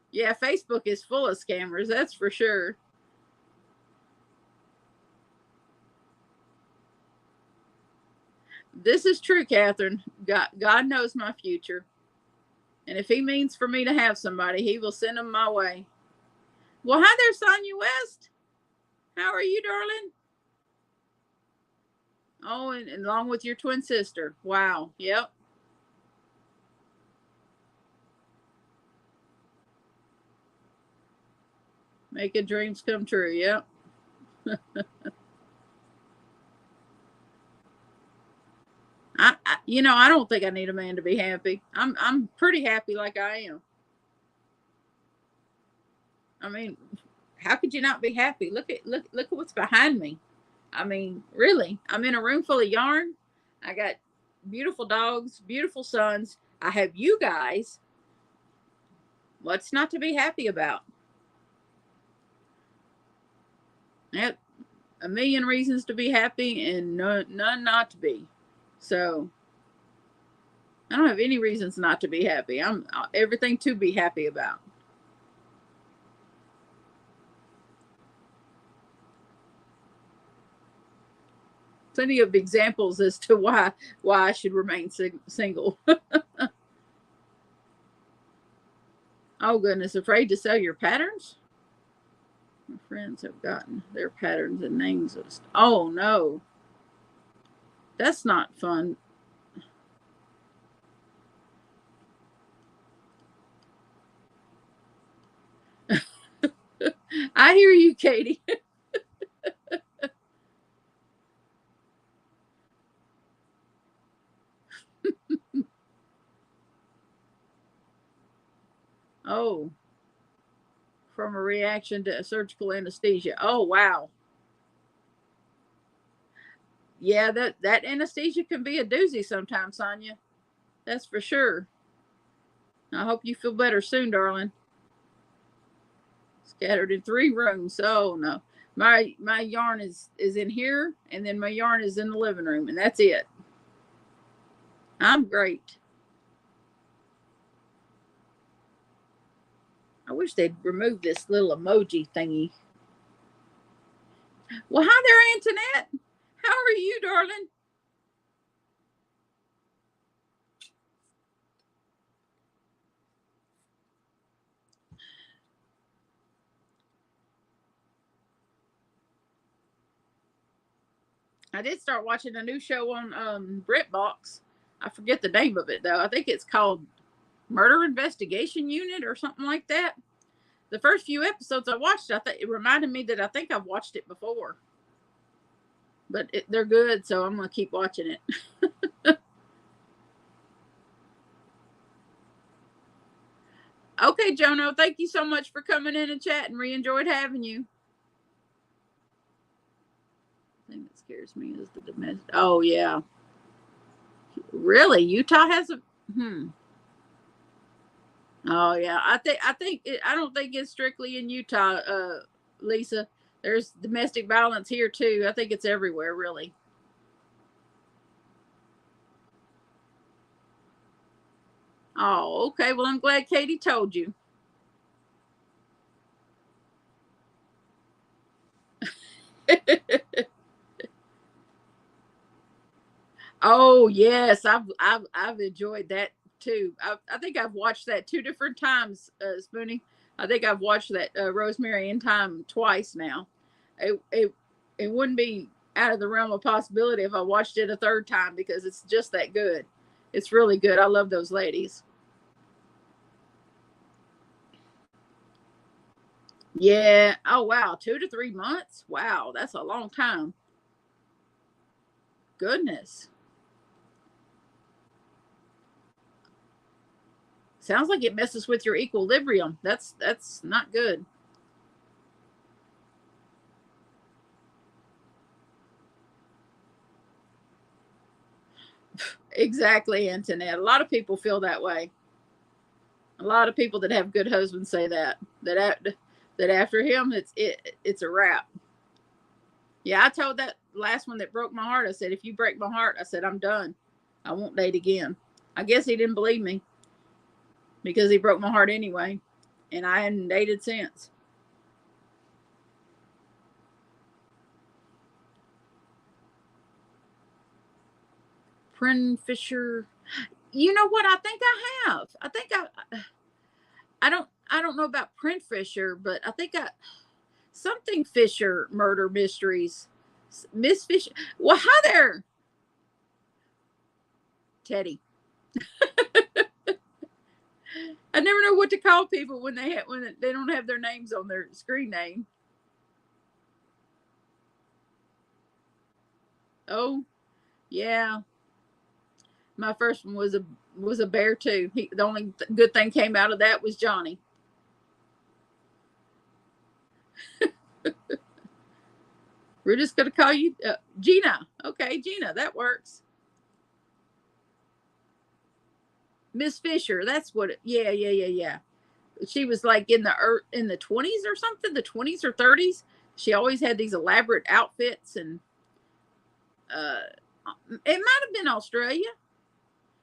[SPEAKER 1] Yeah, Facebook is full of scammers. That's for sure. This is true, Catherine. God knows my future. And if he means for me to have somebody, he will send them my way. Well, hi there, Sonia West. How are you, darling? Oh, and along with your twin sister. Wow. Yep. Making dreams come true. Yep. I don't think I need a man to be happy. I'm pretty happy like I am. I mean, how could you not be happy? Look at what's behind me. I mean, really, I'm in a room full of yarn. I got beautiful dogs, beautiful sons. I have you guys. What's not to be happy about? Yep, a million reasons to be happy and none not to be. So I don't have any reasons not to be happy. I'm everything to be happy about. Plenty of examples as to why I should remain single. Oh goodness, afraid to sell your patterns? My friends have gotten their patterns and names. Oh no, that's not fun. I hear you, Katie. Oh, from a reaction to surgical anesthesia. Oh wow. Yeah, that anesthesia can be a doozy sometimes, Sonia. That's for sure. I hope you feel better soon, darling. Scattered in 3 rooms. Oh no. My yarn is in here, and then my yarn is in the living room, and that's it. I'm great. I wish they'd remove this little emoji thingy. Well, hi there, Antoinette. How are you, darling? I did start watching a new show on BritBox. I forget the name of it though. I think it's called Murder Investigation Unit or something like that. The first few episodes I watched, I think it reminded me that I think I've watched it before. But they're good, so I'm gonna keep watching it. Okay, Jono, thank you so much for coming in and chatting. We enjoyed having you. The thing that scares me is the domestic. Oh yeah, really? Utah has a Oh yeah, I don't think it's strictly in Utah, Lisa. There's domestic violence here too. I think it's everywhere, really. Oh, okay. Well, I'm glad Katie told you. Oh yes, I've enjoyed that too. I think I've watched that 2 different times, Spoonie. I think I've watched that Rosemary in Time twice now. It wouldn't be out of the realm of possibility if I watched it a third time because it's just that good. It's really good. I love those ladies. Yeah. Oh wow, 2 to 3 months. Wow, that's a long time. Goodness. Sounds like it messes with your equilibrium. That's not good. Exactly, Antoinette. A lot of people feel that way. A lot of people that have good husbands say that that after him, it's a wrap. Yeah, I told that last one that broke my heart. I said, if you break my heart, I said, I'm done. I won't date again. I guess he didn't believe me because he broke my heart anyway. And I hadn't dated since. Prin Fisher. You know what? I think I have. I don't know about Print Fisher, but I think something Fisher murder mysteries. Miss Fisher. Well, hi there, Teddy. I never know what to call people when they don't have their names on their screen name. Oh, yeah. My first one was a bear too. The only good thing came out of that was Johnny. We're just gonna call you Gina. Okay, Gina, that works. Miss Fisher, that's what. Yeah. She was like in the 20s or something, the 20s or 30s. She always had these elaborate outfits, and it might have been Australia.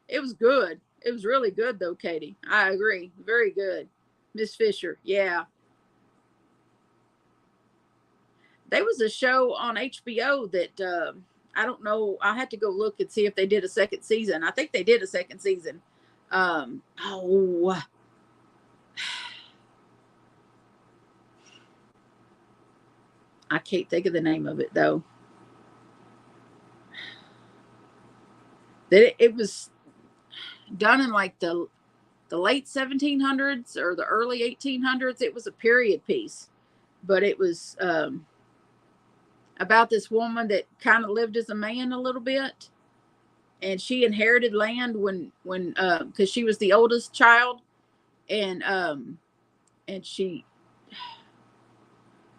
[SPEAKER 1] It was good. It was really good though, Katie. I agree. Very good. Miss Fisher. Yeah. There was a show on HBO that I don't know. I had to go look and see if they did a second season. I think they did a second season. Oh, I can't think of the name of it though. That it was done in like the late 1700s or the early 1800s. It was a period piece, but it was about this woman that kind of lived as a man a little bit, and she inherited land when because she was the oldest child, and she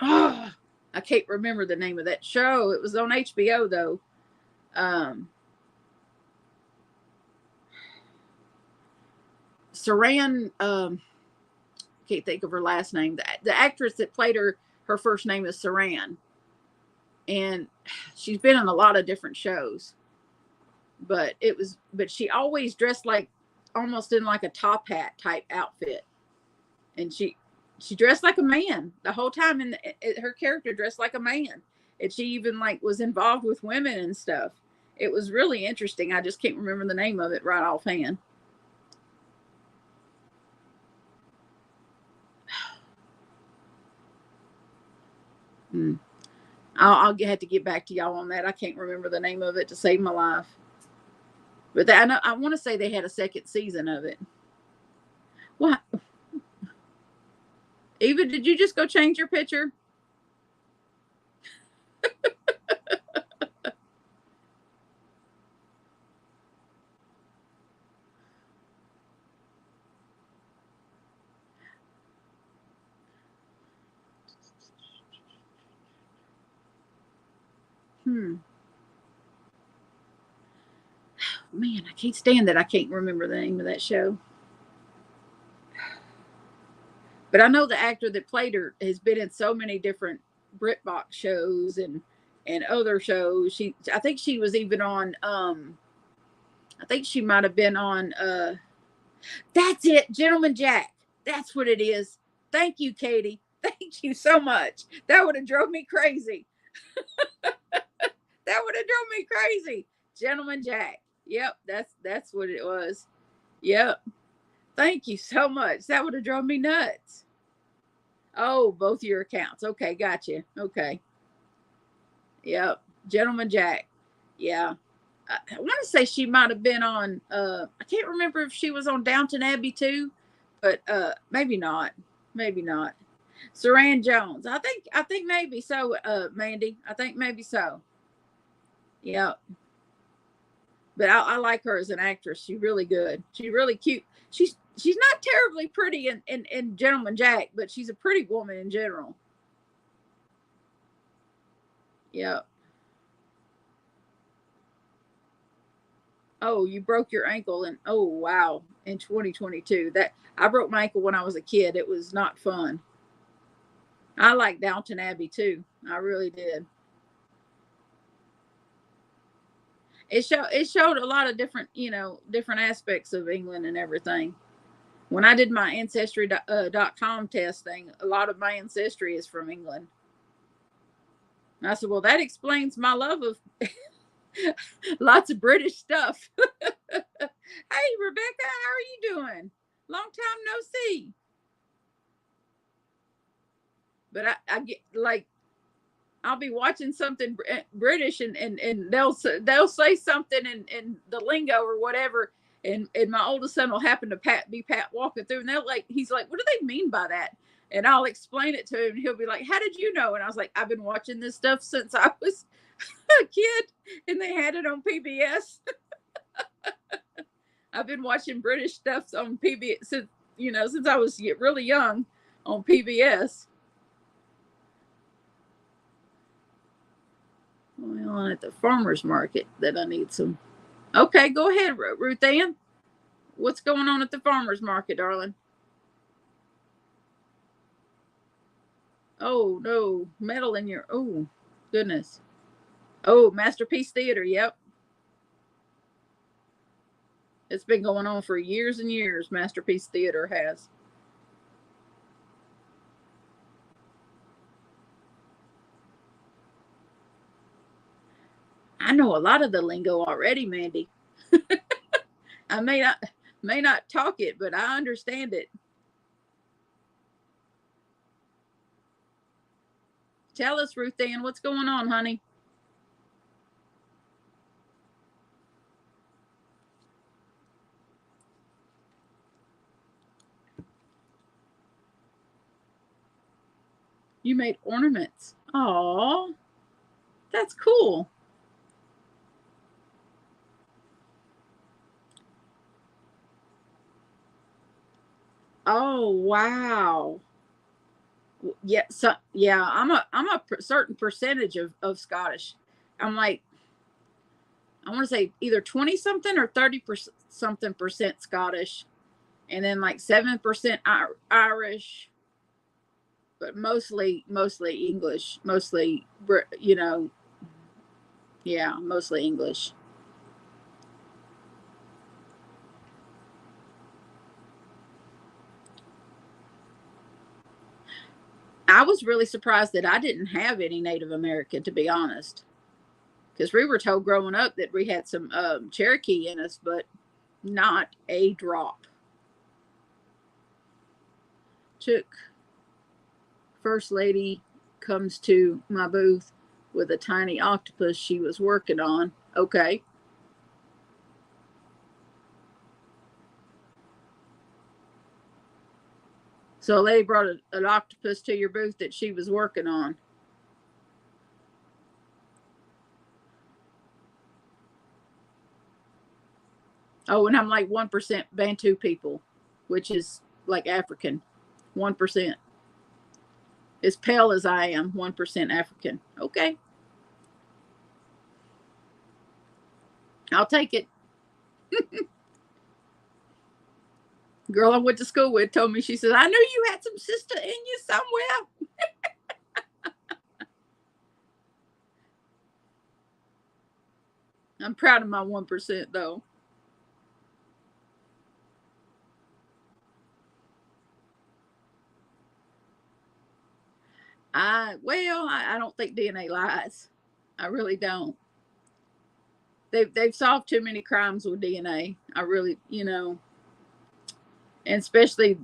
[SPEAKER 1] oh, I can't remember the name of that show. It was on HBO though. Saran, can't think of her last name. The actress that played her first name is Saran, and she's been in a lot of different shows. But she always dressed like almost in like a top hat type outfit, and she dressed like a man the whole time, and her character dressed like a man, and she even like was involved with women and stuff. It was really interesting. I just can't remember the name of it right offhand. I'll have to get back to y'all on that. I can't remember the name of it to save my life. But I want to say they had a second season of it. What? Eva, did you just go change your picture? Man, I can't stand that. I can't remember the name of that show. But I know the actor that played her has been in so many different BritBox shows and other shows. I think she was even on I think she might have been on that's it, Gentleman Jack. That's what it is. Thank you, Katie. Thank you so much. That would have drove me crazy. That would have drove me crazy. Gentleman Jack. Yep, that's what it was. Yep. Thank you so much. That would have drove me nuts. Oh, both your accounts. Okay, gotcha. Okay. Yep. Gentleman Jack. Yeah. I want to say she might have been on I can't remember if she was on Downton Abbey too, but maybe not. Maybe not. Saran Jones. I think maybe so, Mandy. I think maybe so. Yep. But I like her as an actress. She's really good. She's really cute. She's not terribly pretty in Gentleman Jack, but she's a pretty woman in general. Yeah. Oh, you broke your ankle, and oh wow, in 2022. That I broke my ankle when I was a kid. It was not fun. I like Downton Abbey too. I really did. It showed a lot of different, different aspects of England and everything. When I did my ancestry.com test thing, a lot of my ancestry is from England. And I said, well, that explains my love of lots of British stuff. Hey, Rebecca, how are you doing? Long time no see. But I get like, I'll be watching something British, and they'll say something in the lingo or whatever, and my oldest son will happen to be walking through, and he's like, what do they mean by that? And I'll explain it to him, and he'll be like, how did you know? And I was like, I've been watching this stuff since I was a kid, and they had it on PBS. I've been watching British stuff on PBS since I was really young on PBS. Well, at the farmer's market that I need some. Okay, go ahead, Ruth Ann. What's going on at the farmer's market, darling? Oh, no. Metal in your... Oh, goodness. Oh, Masterpiece Theater. Yep. It's been going on for years and years. Masterpiece Theater has. I know a lot of the lingo already, Mandy. I may not talk it, but I understand it. Tell us, Ruth Ann, what's going on, honey? You made ornaments. Oh, that's cool. Oh, wow. Yeah, so yeah, I'm a certain percentage of Scottish. I'm like, I want to say either 20 something or 30 something percent Scottish, and then like 7% Irish, but mostly English, yeah, mostly English. I was really surprised that I didn't have any Native American, to be honest, because we were told growing up that we had some Cherokee in us, but not a drop. Took First Lady comes to my booth with a tiny octopus she was working on. Okay. So a lady brought an octopus to your booth that she was working on. Oh, and I'm like 1% Bantu people, which is like African. 1%. As pale as I am, 1% African. Okay. I'll take it. Girl I went to school with told me, she said, I knew you had some sister in you somewhere. I'm proud of my 1% though. I don't think DNA lies. I really don't. They've solved too many crimes with DNA. I really, and especially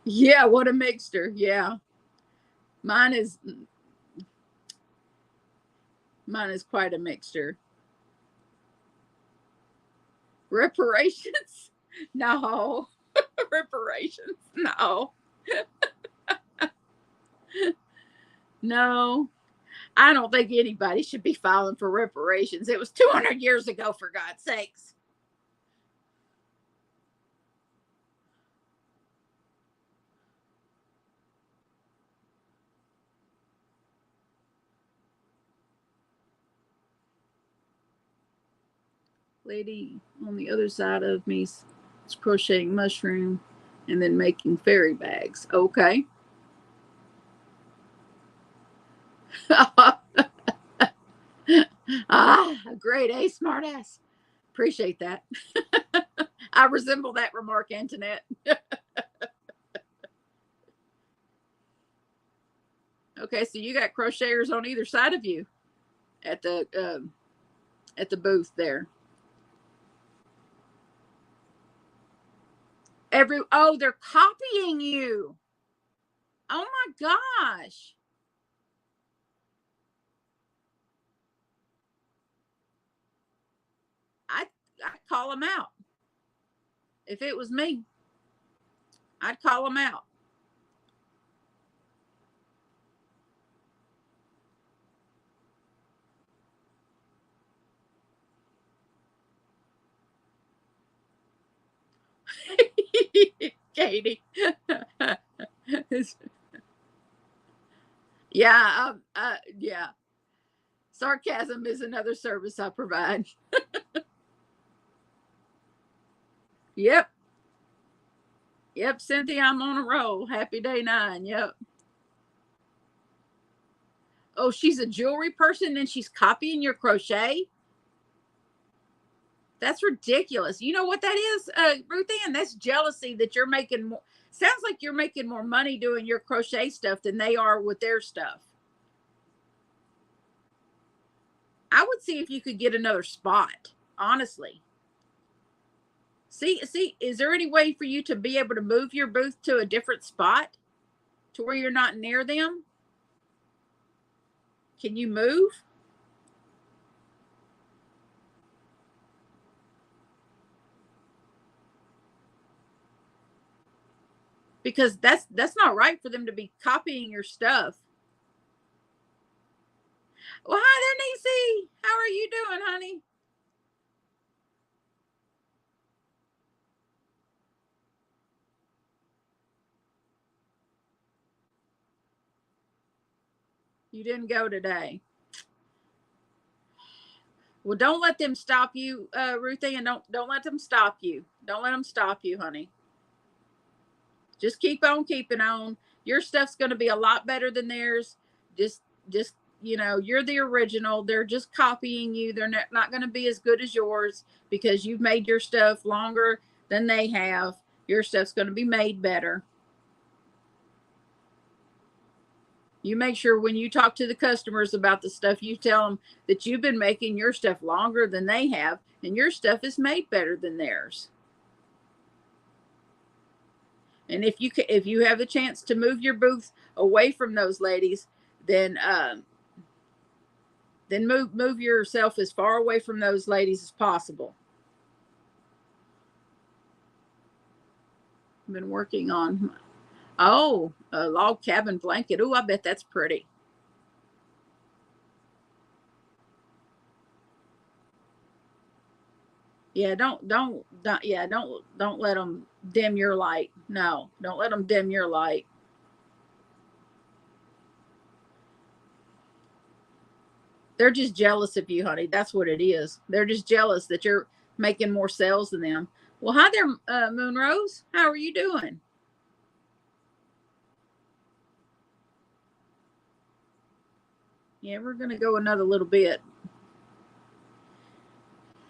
[SPEAKER 1] yeah, what a mixture. Yeah. Mine is mine is quite a mixture. Reparations? No. Reparations? No. No. I don't think anybody should be filing for reparations. It was 200 years ago, for God's sakes. Lady on the other side of me is crocheting mushroom and then making fairy bags. Okay. Ah, great A, smart ass. Appreciate that. I resemble that remark, Antoinette. Okay, so you got crocheters on either side of you at the booth there. Oh, they're copying you. Oh my gosh. I'd call them out. If it was me, I'd call them out. Katie. Yeah, yeah. Sarcasm is another service I provide. Yep. Yep, Cynthia, I'm on a roll. Happy day 9. Yep. Oh, she's a jewelry person and she's copying your crochet? That's ridiculous. You know what that is, Ruth Ann? That's jealousy that you're making more. Sounds like you're making more money doing your crochet stuff than they are with their stuff. I would see if you could get another spot, honestly. See, is there any way for you to be able to move your booth to a different spot to where you're not near them? Can you move? Because that's not right for them to be copying your stuff. Well, hi there, Niecy. How are you doing, honey? You didn't go today. Well, don't let them stop you, Ruthie, and don't let them stop you. Don't let them stop you, honey. Just keep on keeping on. Your stuff's going to be a lot better than theirs. Just you're the original. They're just copying you. They're not going to be as good as yours because you've made your stuff longer than they have. Your stuff's going to be made better. You make sure when you talk to the customers about the stuff, you tell them that you've been making your stuff longer than they have, and your stuff is made better than theirs. And if you have the chance to move your booth away from those ladies, then move yourself as far away from those ladies as possible. I've been working on a log cabin blanket. Oh, I bet that's pretty. Yeah, don't let them dim your light. No, don't let them dim your light. They're just jealous of you, honey. That's what it is. They're just jealous that you're making more sales than them. Well, hi there, Moonrose. How are you doing? Yeah, we're gonna go another little bit.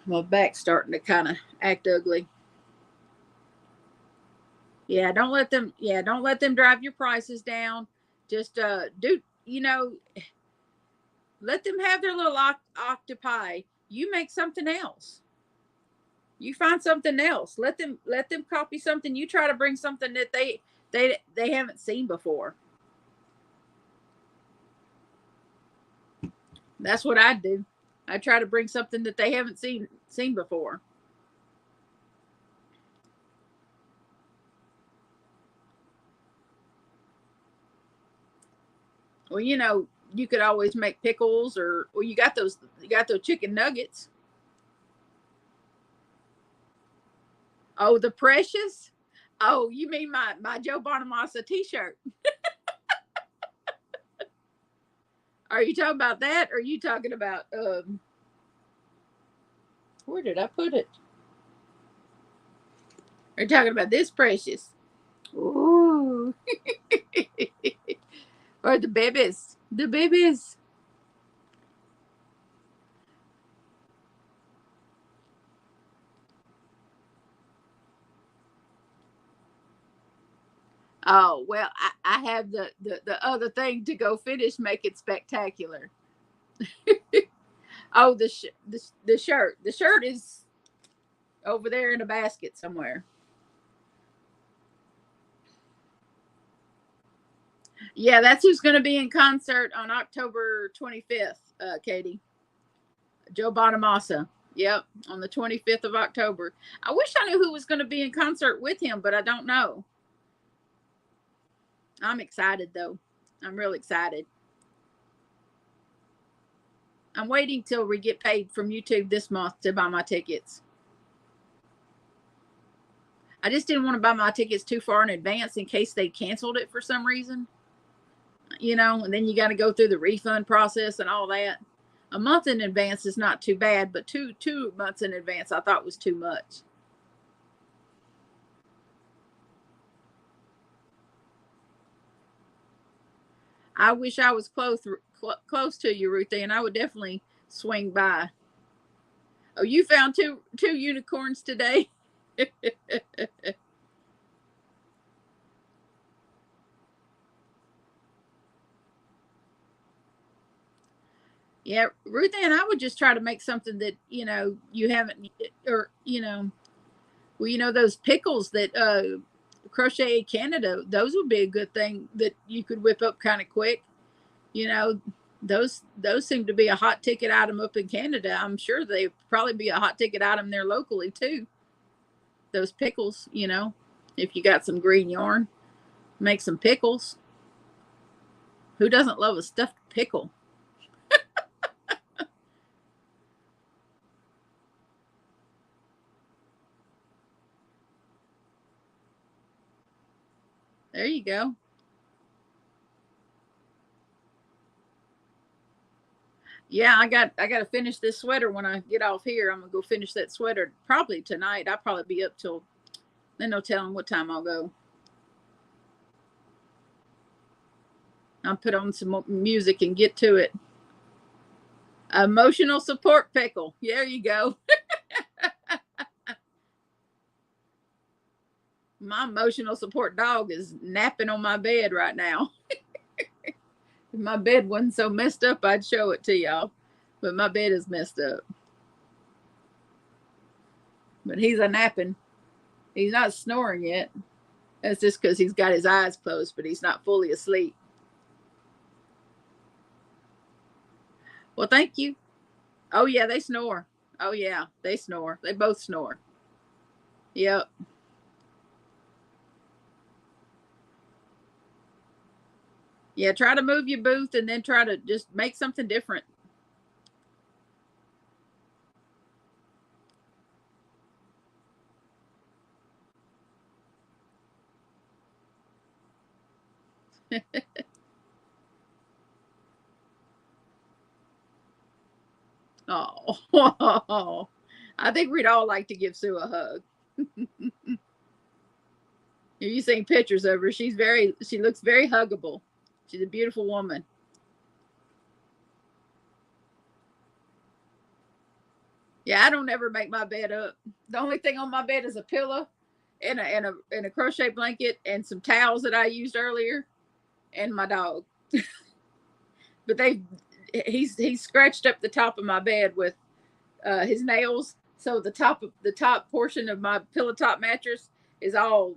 [SPEAKER 1] My back's starting to kind of act ugly. Yeah, don't let them drive your prices down. Just let them have their little octopi. You make something else. You find something else. Let them copy something. You try to bring something that they haven't seen before. That's what I do. I try to bring something that they haven't seen before. Well, you could always make pickles you got those chicken nuggets. Oh, the precious. Oh, you mean my Joe Bonamassa t-shirt? Are you talking about that? Or are you talking about where did I put it? Are you talking about this precious? Ooh. Or the babies. The babies. Oh, well, I have the other thing to go finish, make it spectacular. Oh, the shirt. The shirt is over there in a basket somewhere. Yeah, that's who's going to be in concert on October 25th, Katie. Joe Bonamassa. Yep, on the 25th of October. I wish I knew who was going to be in concert with him, but I don't know. I'm excited, though. I'm real excited. I'm waiting till we get paid from YouTube this month to buy my tickets. I just didn't want to buy my tickets too far in advance in case they canceled it for some reason. You know, and then you got to go through the refund process and all that. A month in advance is not too bad, but two months in advance I thought was too much. I wish I was close to you, Ruthie, and I would definitely swing by. Oh, you found two unicorns today? Yeah, Ruth Ann, I would just try to make something that, you haven't, or, well, those pickles that Crochet Canada, those would be a good thing that you could whip up kind of quick. You know, those seem to be a hot ticket item up in Canada. I'm sure they probably be a hot ticket item there locally too. Those pickles, if you got some green yarn, make some pickles. Who doesn't love a stuffed pickle? There you go. Yeah, I got to finish this sweater when I get off here. I'm gonna go finish that sweater probably tonight. I'll probably be up till then. No telling what time I'll go. I'll put on some music and get to it. Emotional support pickle. There you go. My emotional support dog is napping on my bed right now. If my bed wasn't so messed up, I'd show it to y'all. But my bed is messed up. But he's a napping. He's not snoring yet. That's just because he's got his eyes closed, but he's not fully asleep. Well, thank you. Oh, yeah, they snore. Oh, yeah, they snore. They both snore. Yep. Yeah, try to move your booth and then try to just make something different. Oh, I think we'd all like to give Sue a hug. Have you seen pictures of her? She looks very huggable. She's a beautiful woman. Yeah, I don't ever make my bed up. The only thing on my bed is a pillow and a crochet blanket and some towels that I used earlier and my dog. But he's scratched up the top of my bed with his nails. So the top portion of my pillow top mattress is all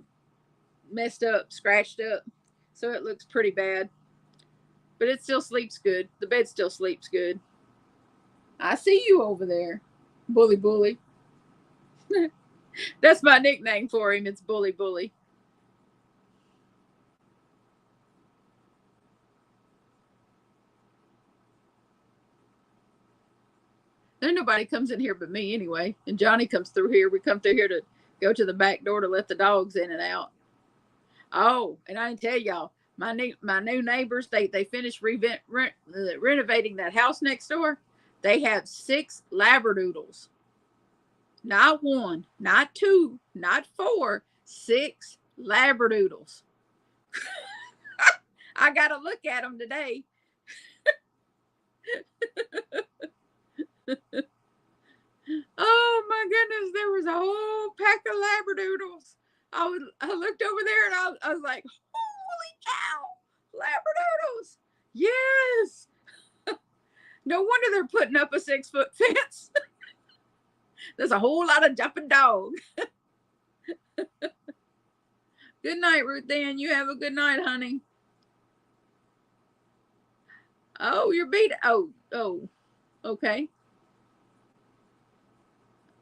[SPEAKER 1] messed up, scratched up. So it looks pretty bad. But it still sleeps good. The bed still sleeps good. I see you over there. Bully Bully. That's my nickname for him. It's Bully Bully. Then nobody comes in here but me anyway. And Johnny comes through here. We come through here to go to the back door to let the dogs in and out. Oh, and I didn't tell y'all, my new neighbors, they finished renovating that house next door. They have 6 labradoodles. Not one, not two, not four, 6 labradoodles. I got to look at them today. Oh my goodness, there was a whole pack of labradoodles. I looked over there and I was like, Snickerdoodles. Yes. No wonder they're putting up a 6-foot fence. There's a whole lot of jumping dogs. Good night, Ruth Ann. You have a good night, honey. Oh, you're beat. Oh, okay.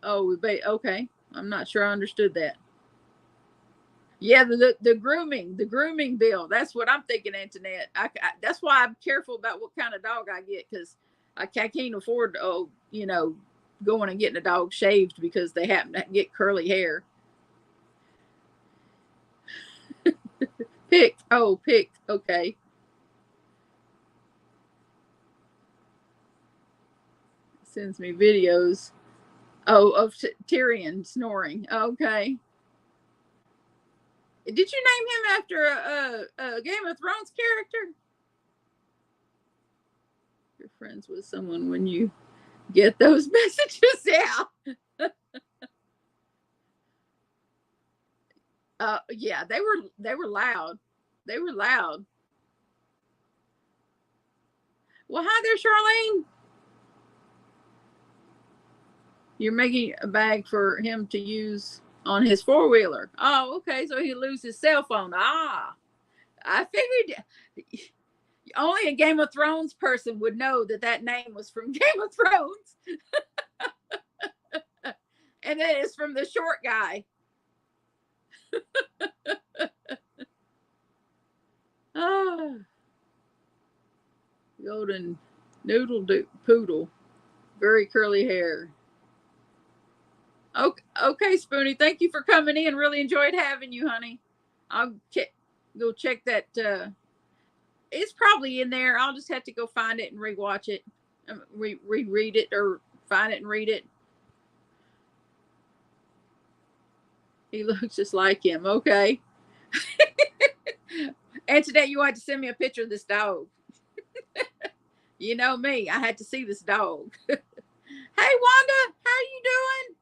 [SPEAKER 1] Oh, okay. I'm not sure I understood that. Yeah, the grooming bill. That's what I'm thinking, Antoinette. That's why I'm careful about what kind of dog I get, because I can't afford going and getting a dog shaved because they happen to get curly hair. Pick. Okay. Sends me videos. Oh, of Tyrion snoring. Okay. Did you name him after a Game of Thrones character? You're friends with someone when you get those messages out. Yeah, they were loud. They were loud. Well, hi there, Charlene. You're making a bag for him to use on his 4-wheeler. Oh, okay. So he lose his cell phone. Ah, I figured only a Game of Thrones person would know that name was from Game of Thrones. And then it's from the short guy. Oh, golden noodle poodle, very curly hair. Okay, Spoonie. Thank you for coming in. Really enjoyed having you, honey. I'll go check that. It's probably in there. I'll just have to go find it and rewatch it, reread it, or find it and read it. He looks just like him. Okay. And today you had to send me a picture of this dog. You know me. I had to see this dog. Hey, Wanda. How you doing?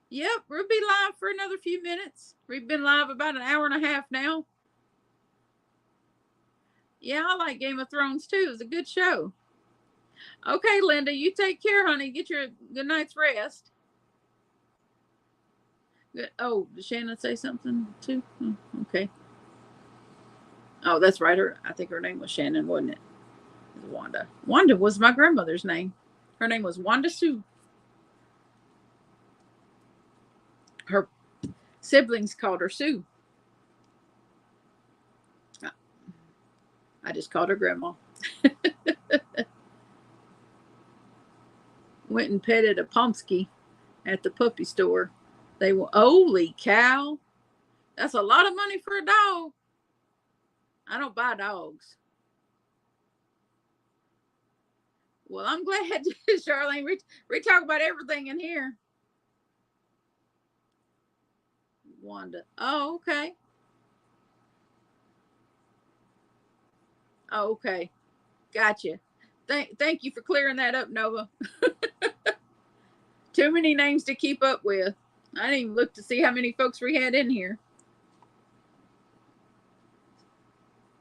[SPEAKER 1] Yep, we'll be live for another few minutes. We've been live about an hour and a half now. Yeah, I like Game of Thrones too. It's a good show. Okay, Linda, you take care, honey. Get your good night's rest. Good. Oh, did Shannon say something too? Oh, okay. Oh, that's right. I think her name was Shannon, wasn't it? It was Wanda. Wanda was my grandmother's name. Her name was Wanda Sue. Her siblings called her Sue. I just called her grandma. Went and petted a Pomsky at the puppy store. They were, holy cow. That's a lot of money for a dog. I don't buy dogs. Well, I'm glad, Charlene. We talk about everything in here. Wanda. Oh, okay. Oh, okay. Gotcha. Thank you for clearing that up, Nova. Too many names to keep up with. I didn't even look to see how many folks we had in here.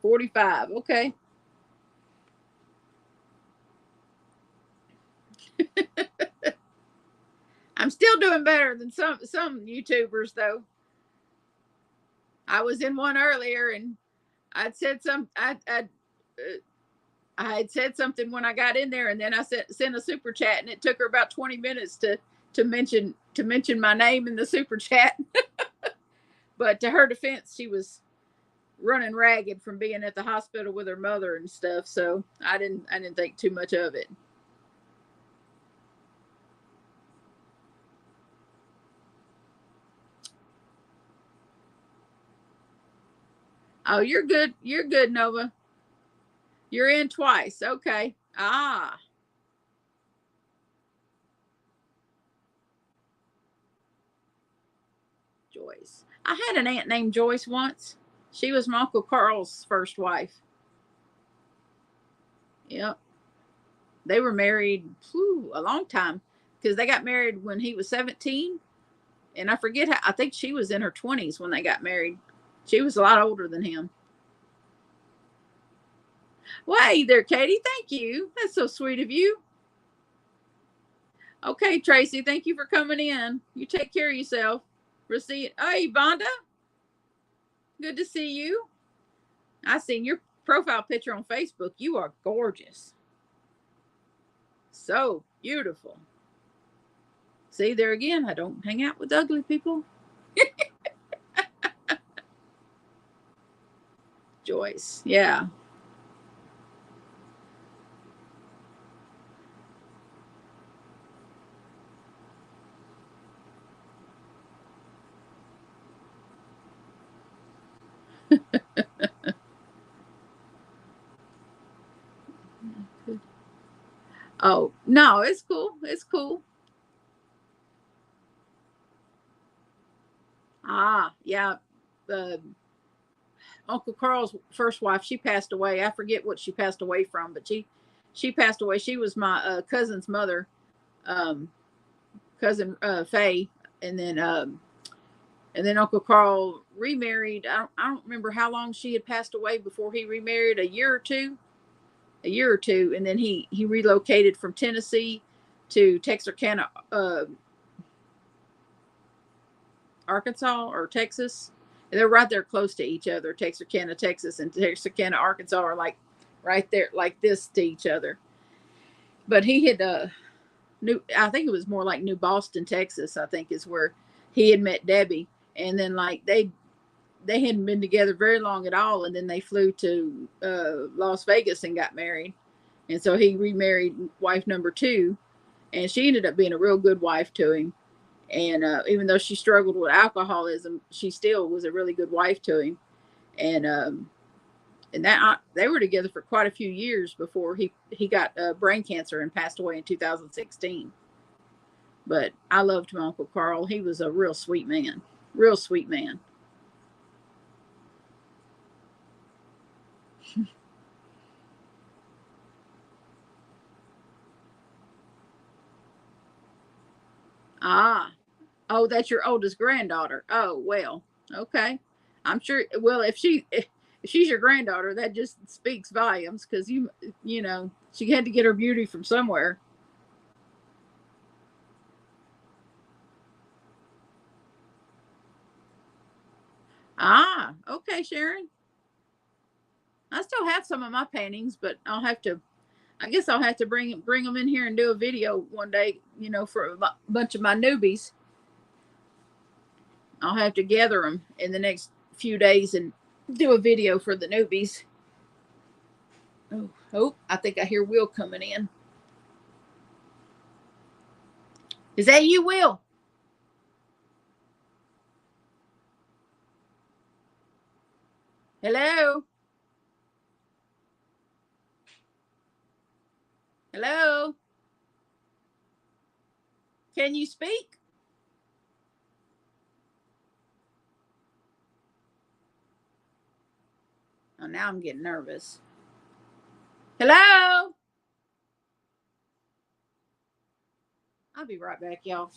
[SPEAKER 1] 45. Okay. I'm still doing better than some YouTubers, though. I was in one earlier, and I'd said I had said something when I got in there, and then I sent a super chat, and it took her about 20 minutes to mention my name in the super chat. But to her defense, she was running ragged from being at the hospital with her mother and stuff, so I didn't think too much of it. Oh, you're good. You're good, Nova. You're in twice. Okay. Ah. Joyce. I had an aunt named Joyce once. She was my Uncle Carl's first wife. Yep. They were married a long time, because they got married when he was 17. And I forget how, I think she was in her 20s when they got married. She was a lot older than him. Well, hey there, Katie. Thank you. That's so sweet of you. Okay, Tracy, thank you for coming in. You take care of yourself. Receive. Hey, Vonda, good to see you. I seen your profile picture on Facebook. You are gorgeous. So beautiful. See, there again, I don't hang out with ugly people. Joyce, yeah. Oh, no, it's cool. It's cool. Ah, yeah. Uh, Uncle Carl's first wife, she passed away. I forget what she passed away from, but she passed away. She was my cousin's mother, um, cousin Faye, and then Uncle Carl remarried. I don't remember how long she had passed away before he remarried. A year or two, and then he relocated from Tennessee to Texarkana, Arkansas or Texas. And they're right there close to each other. Texarkana, Texas, and Texarkana, Arkansas are like right there, like this to each other. But he had new. I think it was more like New Boston, Texas. I think is where he had met Debbie, and then like they hadn't been together very long at all, and then they flew to Las Vegas and got married, and so he remarried wife number two, and she ended up being a real good wife to him. And even though she struggled with alcoholism, she still was a really good wife to him. And that they were together for quite a few years before he got brain cancer and passed away in 2016. But I loved my Uncle Carl. He was a real sweet man, real sweet man. Ah, oh, that's your oldest granddaughter. Oh well, okay. I'm sure. Well, if she's your granddaughter, that just speaks volumes because you know she had to get her beauty from somewhere. Ah, okay, Sharon. I still have some of my paintings, but I'll have to. I guess I'll have to bring them in here and do a video one day. You know, for a bunch of my newbies. I'll have to gather them in the next few days and do a video for the newbies. Oh, oh! I think I hear Will coming in. Is that you, Will? Hello, hello. Can you speak? Oh, now I'm getting nervous. Hello. I'll be right back, y'all.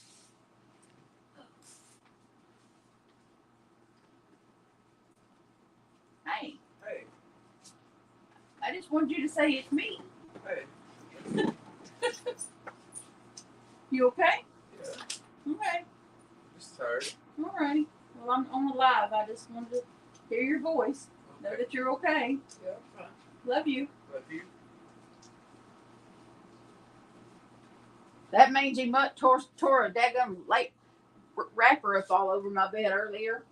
[SPEAKER 1] Hey,
[SPEAKER 2] Hey,
[SPEAKER 1] I just wanted you to say it's me.
[SPEAKER 2] hey,
[SPEAKER 1] You okay?
[SPEAKER 2] yeah,
[SPEAKER 1] Okay.
[SPEAKER 2] just tired.
[SPEAKER 1] All righty. Well, I'm on the live. I just wanted to hear your voice. Know that you're okay.
[SPEAKER 2] Yeah, I'm fine.
[SPEAKER 1] Love you.
[SPEAKER 2] Love you.
[SPEAKER 1] That mangy mutt tore a daggum late wrapper up all over my bed earlier.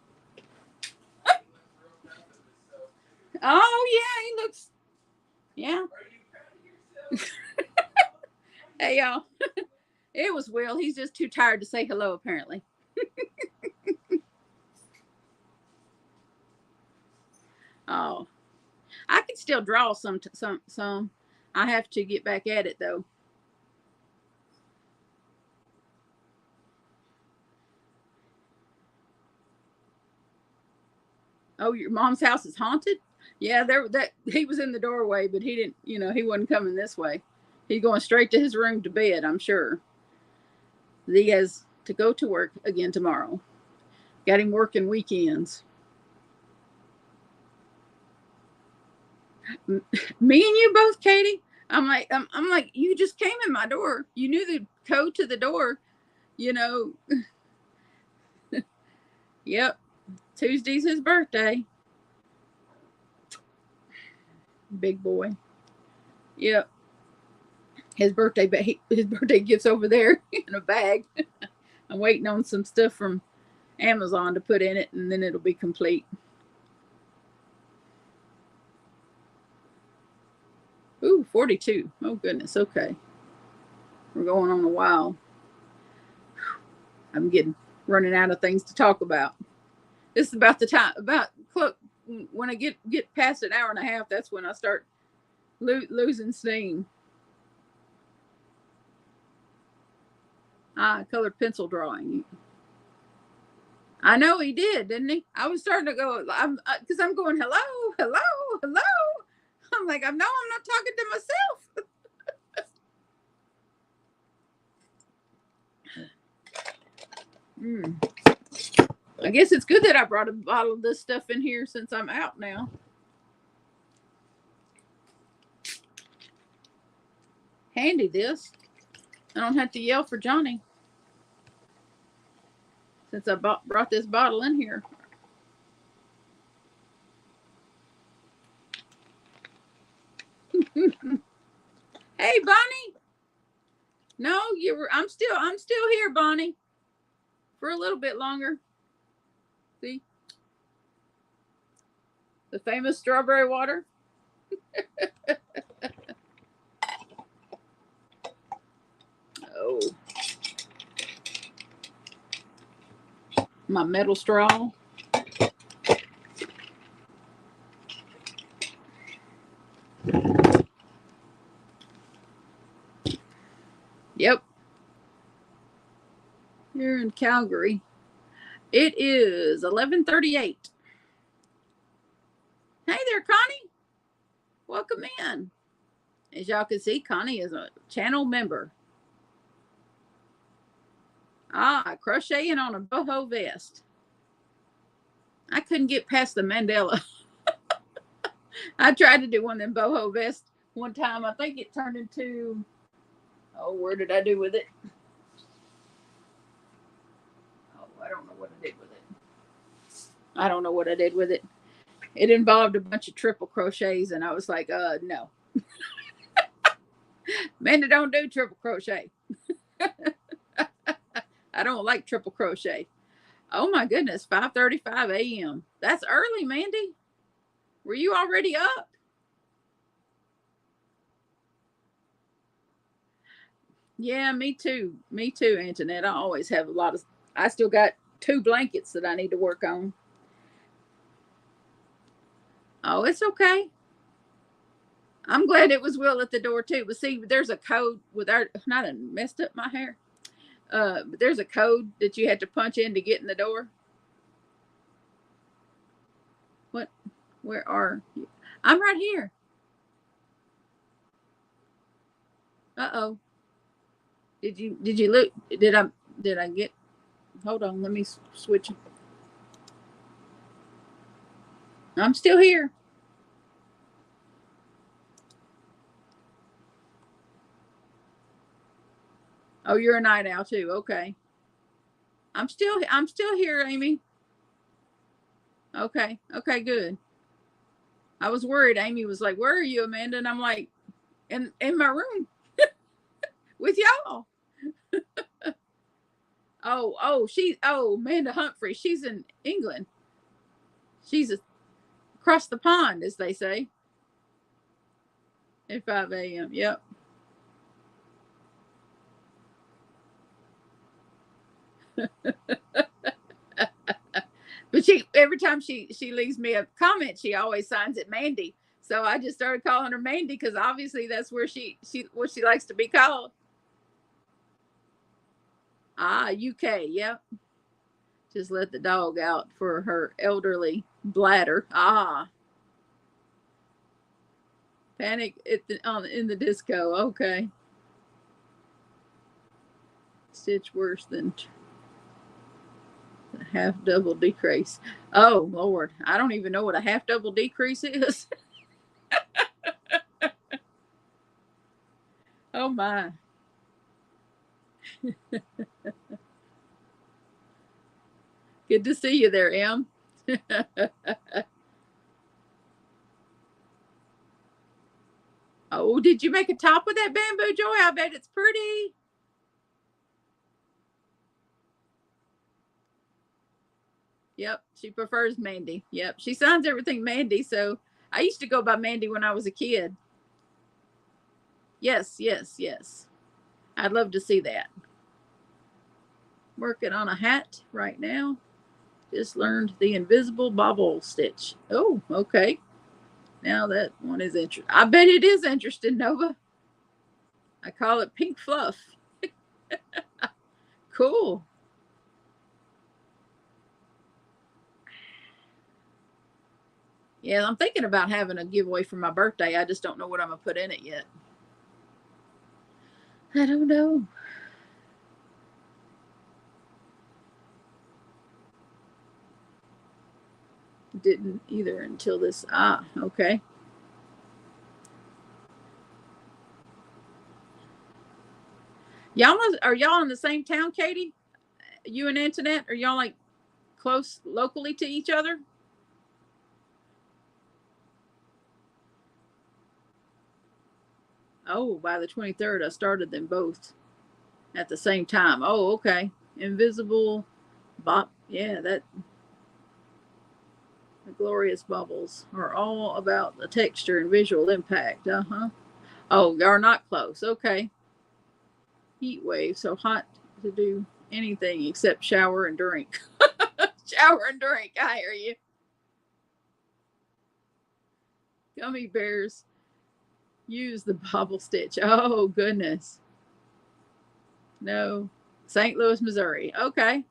[SPEAKER 1] Oh yeah, he looks. Yeah. Hey y'all. It was Will. He's just too tired to say hello apparently. Oh, I can still draw some. I have to get back at it though. Oh, your mom's house is haunted? Yeah, there that he was in the doorway, but he didn't, he wasn't coming this way. He's going straight to his room to bed, I'm sure. He has to go to work again tomorrow. Got him working weekends. Me and you both, Katie. I'm like, you just came in my door. You knew the code to the door, you know. Yep. Tuesday's his birthday. Big boy. Yep. His birthday gifts over there in a bag. I'm waiting on some stuff from Amazon to put in it, and then it'll be complete. Ooh, 42. Oh goodness. Okay. We're going on a while. I'm running out of things to talk about. This is about the time, when I get past an hour and a half, that's when I start losing steam. Colored pencil drawing. I know he did, didn't he? I was starting to go, because I'm going, hello, hello, hello. I'm like, I'm not talking to myself. I guess it's good that I brought a bottle of this stuff in here since I'm out now. Handy this. I don't have to yell for Johnny since I brought this bottle in here. Hey, Bonnie. No, I'm still here, Bonnie, for a little bit longer. See? The famous strawberry water. Oh. My metal straw. Yep. Here in Calgary. It is 11:38. Hey there, Connie. Welcome in. As y'all can see, Connie is a channel member. Crocheting on a boho vest. I couldn't get past the Mandela. I tried to do one of them boho vests one time. I think it turned into, where did I do with it? I don't know what I did with it. It involved a bunch of triple crochets, and I was like, no. Amanda, don't do triple crochet. I don't like triple crochet. Oh my goodness, 5:35 a.m. That's early, Mandy. Were you already up? Yeah, me too. Me too, Antoinette. I always have I still got 2 blankets that I need to work on. Oh, it's okay. I'm glad it was Will at the door too. But see, there's a code with not messed up my hair. But there's a code that you had to punch in to get in the door. What? Where are you? I'm right here. Uh-oh. Did you look? Did I get? Hold on. Let me switch. I'm still here. Oh, you're a night owl too. Okay. I'm still here, Amy. Okay. Okay, good. I was worried. Amy was like, "Where are you, Amanda?" And I'm like, in my room with y'all. Amanda Humphrey. She's in England. She's across the pond, as they say. At 5 a.m. Yep. But every time she leaves me a comment, she always signs it Mandy. So I just started calling her Mandy because obviously that's where she likes to be called. UK, yep. Just let the dog out for her elderly bladder. Panic in the disco. Okay. Stitch worse than half double decrease. Oh Lord, I don't even know what a half double decrease is. Oh my. Good to see you there, Em. Oh, did you make a top with that bamboo, Joy? I bet it's pretty. Yep, she prefers Mandy. Yep, she signs everything Mandy. So I used to go by Mandy when I was a kid. Yes, yes, yes. I'd love to see that. Working on a hat right now. Just learned the invisible bobble stitch. Oh, okay. Now that one is interesting. I bet it is interesting, Nova. I call it pink fluff. Cool. Yeah, I'm thinking about having a giveaway for my birthday. I just don't know what I'm going to put in it yet. I don't know. Didn't either until this. Ah, okay. Y'all are y'all in the same town, Katie? You and Antoinette? Are y'all like close locally to each other? Oh, by the 23rd, I started them both at the same time. Oh, okay. Invisible bop. Yeah, that the glorious bubbles are all about the texture and visual impact. Uh huh. Oh, you're not close. Okay. Heat wave, so hot to do anything except shower and drink. Shower and drink. I hear you. Gummy bears use the bobble stitch. Oh, goodness. No. St. Louis, Missouri. Okay.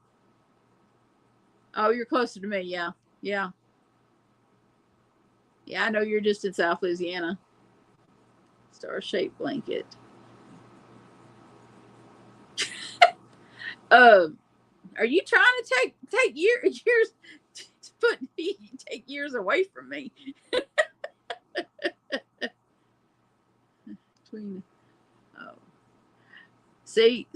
[SPEAKER 1] Oh, you're closer to me. Yeah. Yeah. Yeah, I know you're just in South Louisiana. Star shaped blanket. Uh, are you trying to take years to put take years away from me? Between oh, see,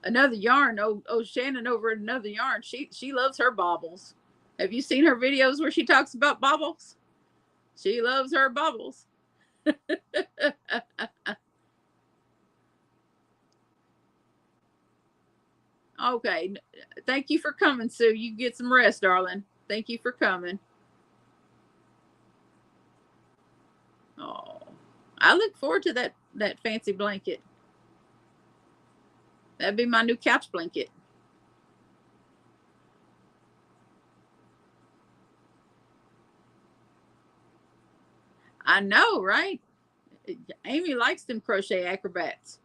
[SPEAKER 1] another yarn. Oh, Shannon over at another yarn. She loves her baubles. Have you seen her videos where she talks about baubles? She loves her baubles. Okay. Thank you for coming, Sue. You get some rest, darling. Thank you for coming. Oh, I look forward to that fancy blanket. That'd be my new couch blanket. I know, right? Amy likes them crochet acrobats.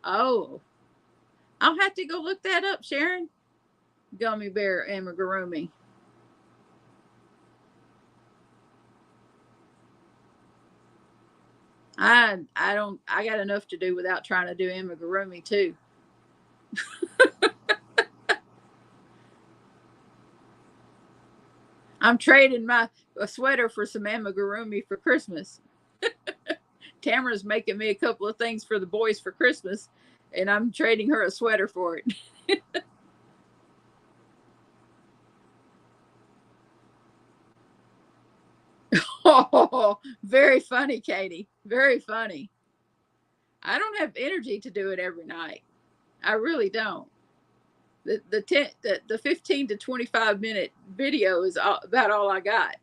[SPEAKER 1] Oh, I'll have to go look that up, Sharon. Gummy bear amigurumi. I don't I got enough to do without trying to do amigurumi too. I'm trading my a sweater for some amigurumi for Christmas. Tamara's making me a couple of things for the boys for Christmas, and I'm trading her a sweater for it. Oh, very funny, Katie. Very funny. I don't have energy to do it every night. I really don't. The 15 to 25-minute video is about all I got.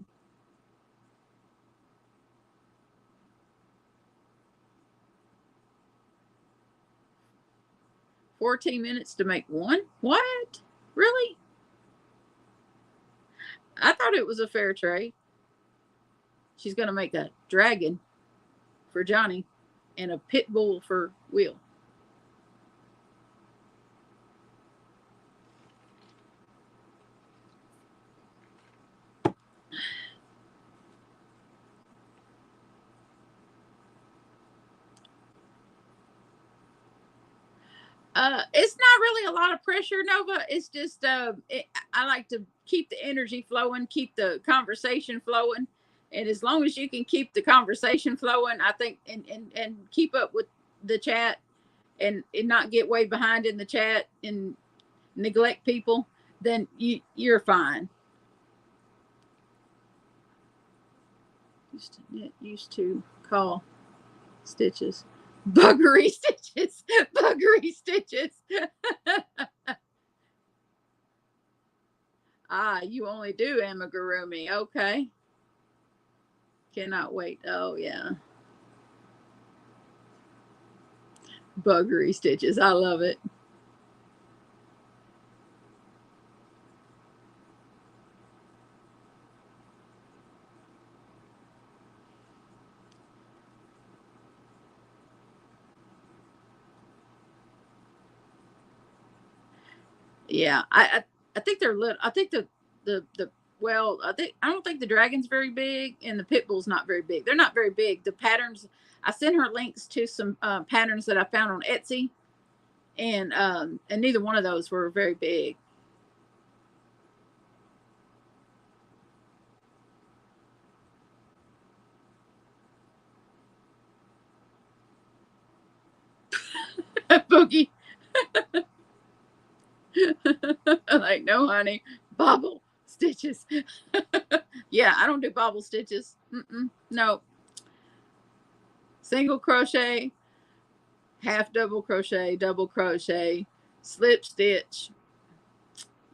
[SPEAKER 1] 14 minutes to make one? What? Really? I thought it was a fair trade. She's going to make a dragon for Johnny and a pit bull for Will. It's not really a lot of pressure, Nova. It's just I like to keep the energy flowing, keep the conversation flowing, and as long as you can keep the conversation flowing, I think, and keep up with the chat, and not get way behind in the chat and neglect people, then you're fine. Used to call stitches buggery stitches. Buggery stitches. Ah, you only do amigurumi. Okay. Cannot wait. Oh yeah. Buggery stitches. I love it. Yeah, I think they're little. I think the well, I don't think the dragon's very big, and the pit bull's not very big. They're not very big. The patterns, I sent her links to some patterns that I found on Etsy, and neither one of those were very big. Boogie. Like, no, honey, bobble stitches. Yeah, I don't do bobble stitches. No. Single crochet, half double crochet, slip stitch.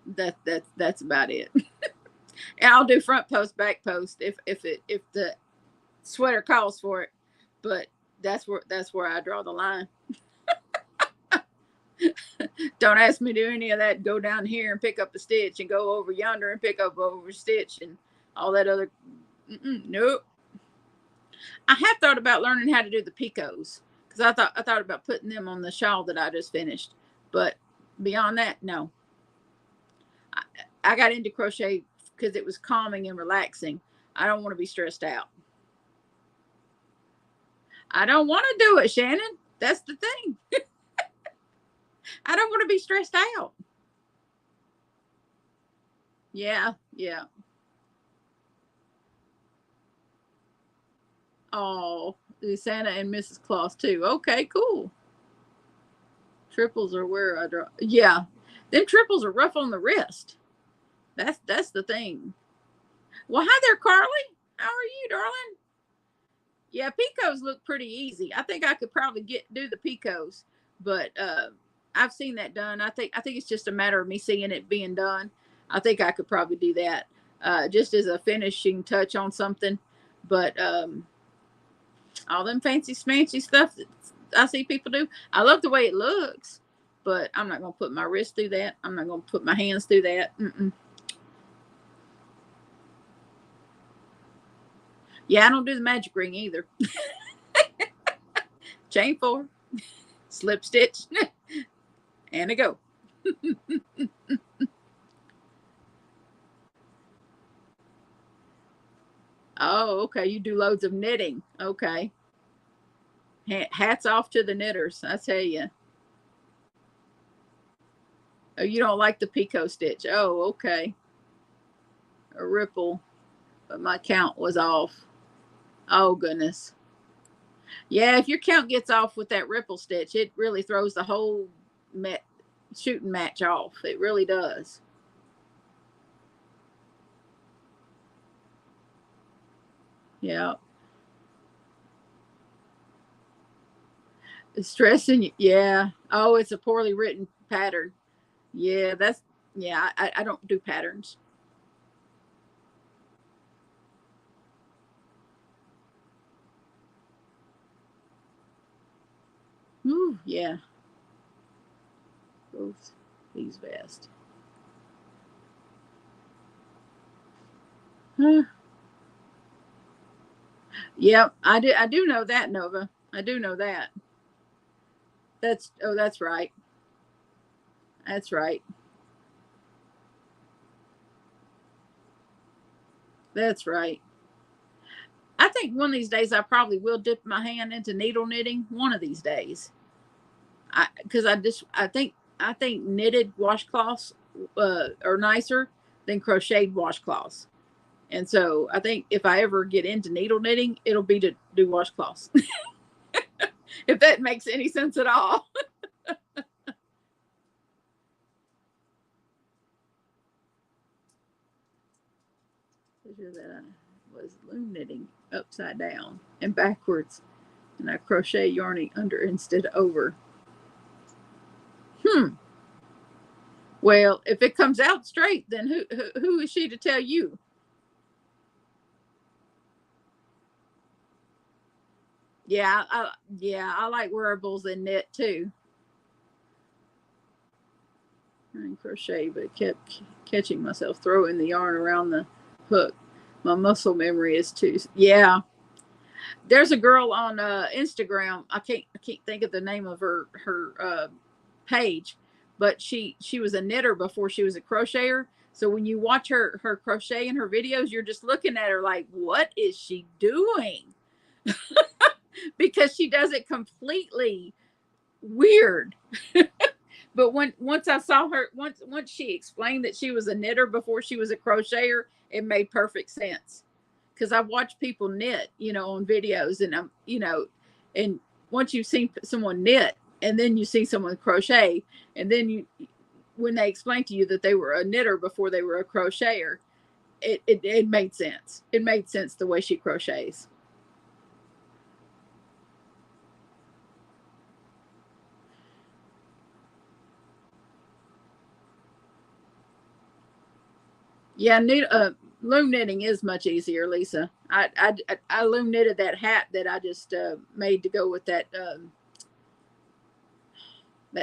[SPEAKER 1] That's about it. And I'll do front post, back post if the sweater calls for it. But that's where I draw the line. Don't ask me to do any of that. Go down here and pick up a stitch, and go over yonder and pick up over a stitch, and all that other. Nope. I have thought about learning how to do the picots, because I thought about putting them on the shawl that I just finished, but beyond that, no. I got into crochet because it was calming and relaxing. I don't want to be stressed out. I don't want to do it, Shannon. That's the thing. I don't want to be stressed out. Yeah, yeah. Oh, Santa and Mrs. Claus too. Okay, cool. Triples are where I draw. Yeah, them triples are rough on the wrist. That's the thing. Well, hi there, Carly. How are you, darling? Yeah, picos look pretty easy. I think I could probably do the picos, but I've seen that done. I think it's just a matter of me seeing it being done. I think I could probably do that just as a finishing touch on something. But all them fancy smancy stuff that I see people do, I love the way it looks, but I'm not gonna put my wrist through that. I'm not gonna put my hands through that. Yeah, I don't do the magic ring either. Chain 4, slip stitch, and a go. Oh, okay. You do loads of knitting. Okay. Hats off to the knitters, I tell you. Oh, you don't like the picot stitch. Oh, okay. A ripple, but my count was off. Oh, goodness. Yeah, if your count gets off with that ripple stitch, it really throws the whole shooting match off. It really does. Yeah. It's stressing you. Yeah. Oh, it's a poorly written pattern. Yeah, yeah, I don't do patterns. Ooh, yeah. Both these vests. Huh. Yep, I do know that, Nova. I do know that. That's right. That's right. That's right. I think one of these days I probably will dip my hand into needle knitting. One of these days. Because I think knitted washcloths are nicer than crocheted washcloths. And so I think if I ever get into needle knitting, it'll be to do washcloths. If that makes any sense at all. That I was loom knitting upside down and backwards, and I crochet yarning under instead of over. Well, if it comes out straight, then who is she to tell you? Yeah, I like wearables and knit too. I crochet, but kept catching myself throwing the yarn around the hook. My muscle memory is too. Yeah, there's a girl on Instagram. I can't think of the name of her page, but she was a knitter before she was a crocheter. So when you watch her crochet in her videos, you're just looking at her like, what is she doing? Because she does it completely weird. But once I saw her, once she explained that she was a knitter before she was a crocheter, it made perfect sense. Because I watch people knit, on videos, and and once you've seen someone knit, and then you see someone crochet, and then when they explain to you that they were a knitter before they were a crocheter, it made sense. It made sense the way she crochets. Yeah, loom knitting is much easier, Lisa. I loom knitted that hat that I just made to go with that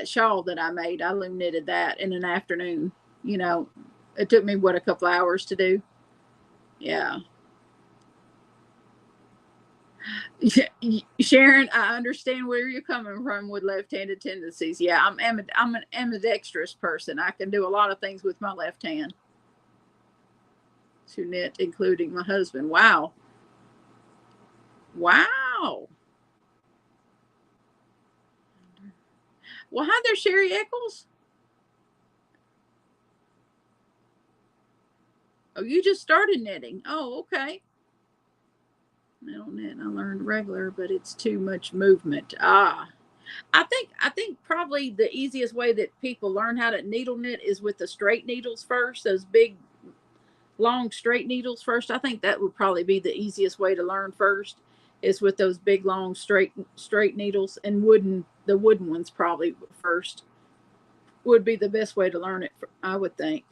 [SPEAKER 1] shawl that I made. I loom knitted that in an afternoon. It took me a couple hours to do. Yeah. Sharon, I understand where you're coming from with left-handed tendencies. Yeah, I'm an ambidextrous person. I can do a lot of things with my left hand. To knit, including my husband. Wow. Wow. Well, hi there, Sherry Eccles. Oh, you just started knitting. Oh, okay. I don't knit. I learned regular, but it's too much movement. I think probably the easiest way that people learn how to needle knit is with the straight needles first. Those big, long straight needles first. I think that would probably be the easiest way to learn first. Is with those big, long, straight needles, and the wooden ones probably first would be the best way to learn it. I would think,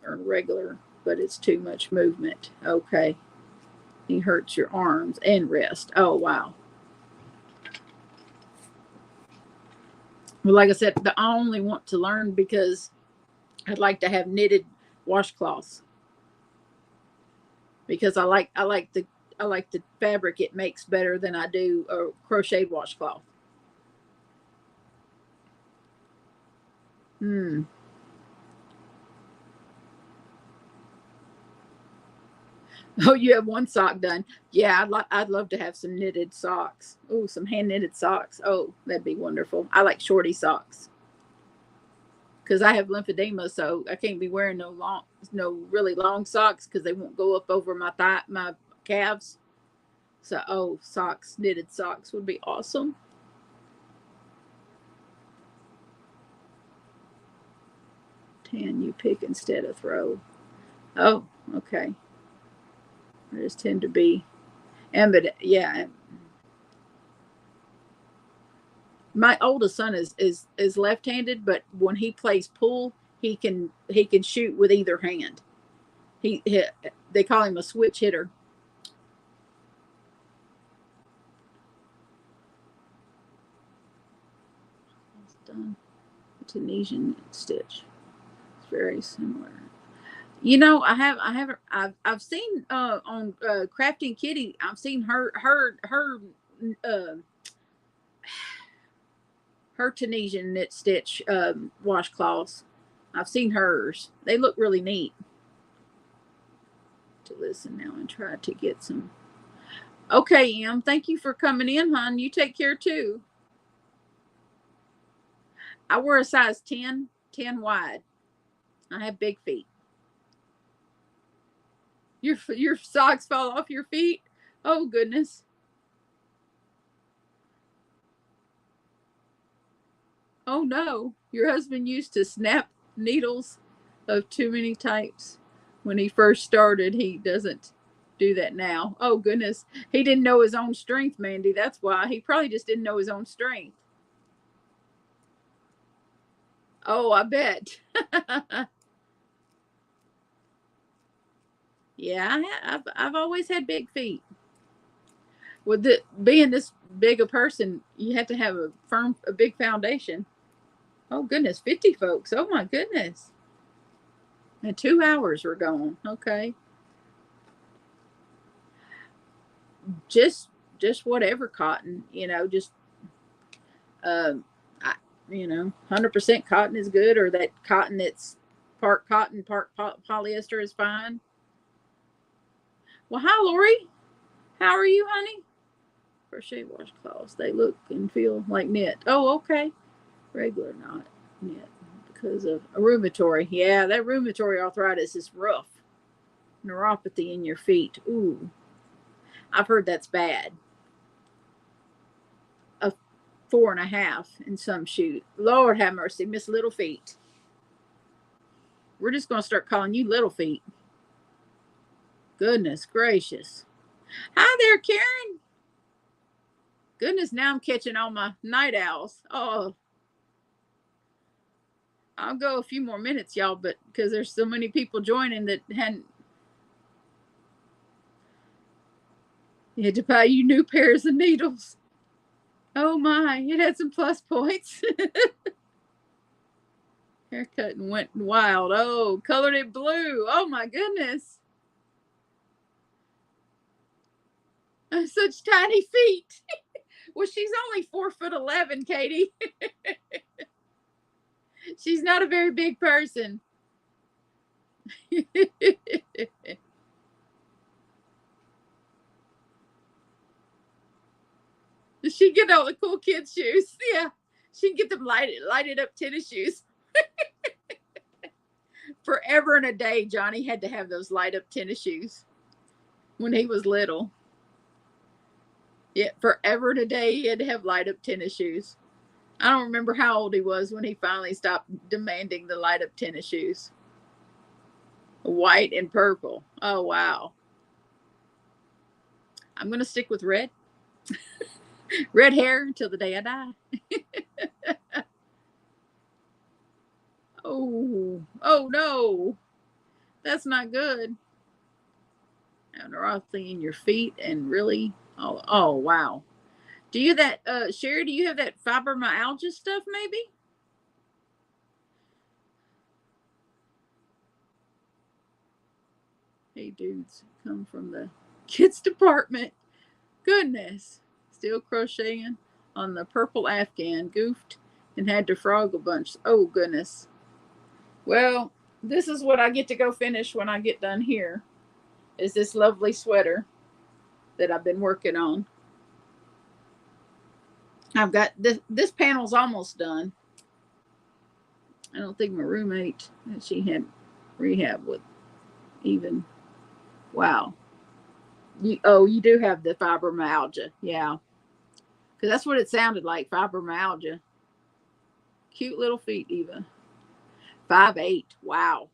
[SPEAKER 1] or regular, but it's too much movement. Okay. He hurts your arms and wrist. Oh, wow. Well, like I said, I only want to learn because I'd like to have knitted washcloths, because I like the fabric it makes better than I do a crocheted washcloth. Oh, you have one sock done. Yeah, I'd love to have some knitted socks. Oh, some hand knitted socks. Oh, that'd be wonderful. I like shorty socks because I have lymphedema, so I can't be wearing no really long socks because they won't go up over my calves. So, knitted socks would be awesome. Tan, you pick instead of throw. Oh, okay. I just tend to be, but yeah. My oldest son is left-handed, but when he plays pool, he can shoot with either hand. He they call him a switch hitter. It's done. Tunisian stitch. It's very similar. I've seen on Crafting Kitty. I've seen uh, her Tunisian knit stitch washcloths. I've seen hers. They look really neat. To listen now and try to get some. Okay, Em. Thank you for coming in, hon. You take care too. I wear a size 10 wide. I have big feet. Your socks fall off your feet? Oh, goodness. Oh, no. Your husband used to snap needles of too many types when he first started. He doesn't do that now. Oh, goodness. He didn't know his own strength, Mandy. That's why. He probably just didn't know his own strength. Oh, I bet. Yeah, I've always had big feet. With being this big a person, you have to have a big foundation. Oh goodness, 50 folks. Oh my goodness. And 2 hours were gone. Okay. Just whatever cotton, just I, 100% cotton is good, or that cotton that's part cotton, part polyester is fine. Well, hi Lori. How are you, honey? Crochet washcloths. They look and feel like knit. Oh, okay. Regular, not knit, because of a rheumatoid. Yeah, that rheumatoid arthritis is rough. Neuropathy in your feet. Ooh, I've heard that's bad. A 4.5 in some shoes. Lord have mercy, Miss Little Feet. We're just going to start calling you Little Feet. Goodness gracious. Hi there, Karen. Goodness, now I'm catching all my night owls. Oh, I'll go a few more minutes, y'all, but because there's so many people joining that hadn't. You had to buy you new pairs of needles. Oh my, it had some plus points. Haircut and went wild. Oh, colored it blue. Oh my goodness. Such tiny feet. Well, she's only 4'11", Katie. She's not a very big person. She get all the cool kids' shoes. Yeah, she can get them lighted up tennis shoes. Forever and a day, Johnny had to have those light up tennis shoes when he was little. Yeah, forever and a day he had to have light up tennis shoes. I don't remember how old he was when he finally stopped demanding the light up tennis shoes. White and purple. Oh, wow. I'm going to stick with red. Red hair until the day I die. Oh no. That's not good. Neuropathy in your feet and really, oh wow. Do you Sherry, do you have that fibromyalgia stuff maybe? Hey dudes, come from the kids department. Goodness. Still crocheting on the purple Afghan. Goofed and had to frog a bunch. Oh goodness. Well, this is what I get to go finish when I get done here. Is this lovely sweater that I've been working on. I've got this panel's almost done. I don't think my roommate, she had rehab with even. Wow. You do have the fibromyalgia. Yeah. Because that's what it sounded like, fibromyalgia. Cute little feet, Eva. 5'8". Wow.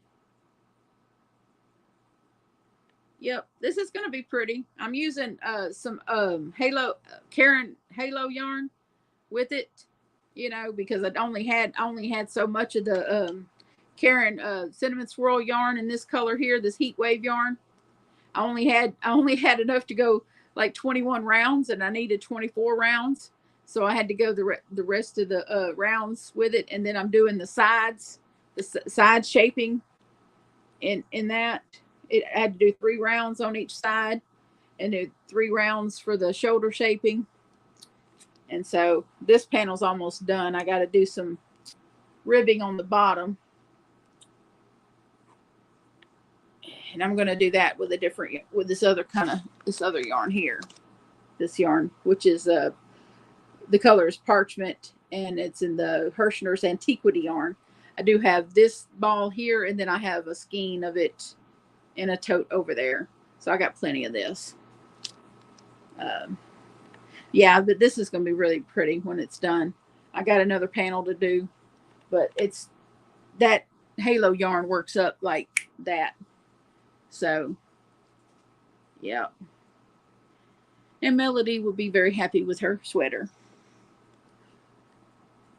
[SPEAKER 1] Yep, this is going to be pretty. I'm using some Karen Halo yarn with it, because I only had so much of the Karen cinnamon swirl yarn in this color here, this heat wave yarn. I only had enough to go like 21 rounds, and I needed 24 rounds, so I had to go the rest of the rounds with it, and then I'm doing the sides, side shaping in that. I had to do 3 rounds on each side, and do 3 rounds for the shoulder shaping. And so this panel's almost done. I got to do some ribbing on the bottom. And I'm going to do that with this other yarn here. This yarn, which is the the color is parchment, and it's in the Hirschner's Antiquity yarn. I do have this ball here, and then I have a skein of it in a tote over there. So I got plenty of this. Yeah, but this is going to be really pretty when it's done. I got another panel to do, but it's that halo yarn works up like that. So, yeah. And Melody will be very happy with her sweater.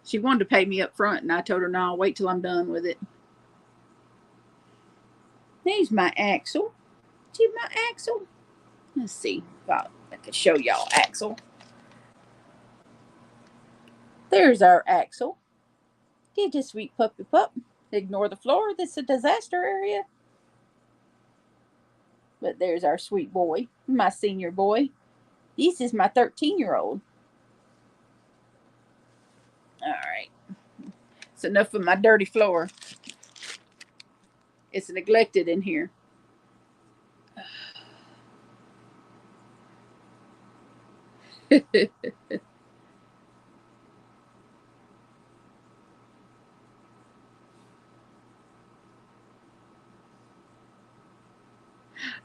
[SPEAKER 1] She wanted to pay me up front, and I told her, no, I'll wait till I'm done with it. There's my axle. See my axle? Let's see if I can show y'all axle. There's our axle. Get a sweet puppy pup. Ignore the floor. This is a disaster area. But there's our sweet boy, my senior boy. This is my 13-year-old. All right. It's enough of my dirty floor. It's neglected in here.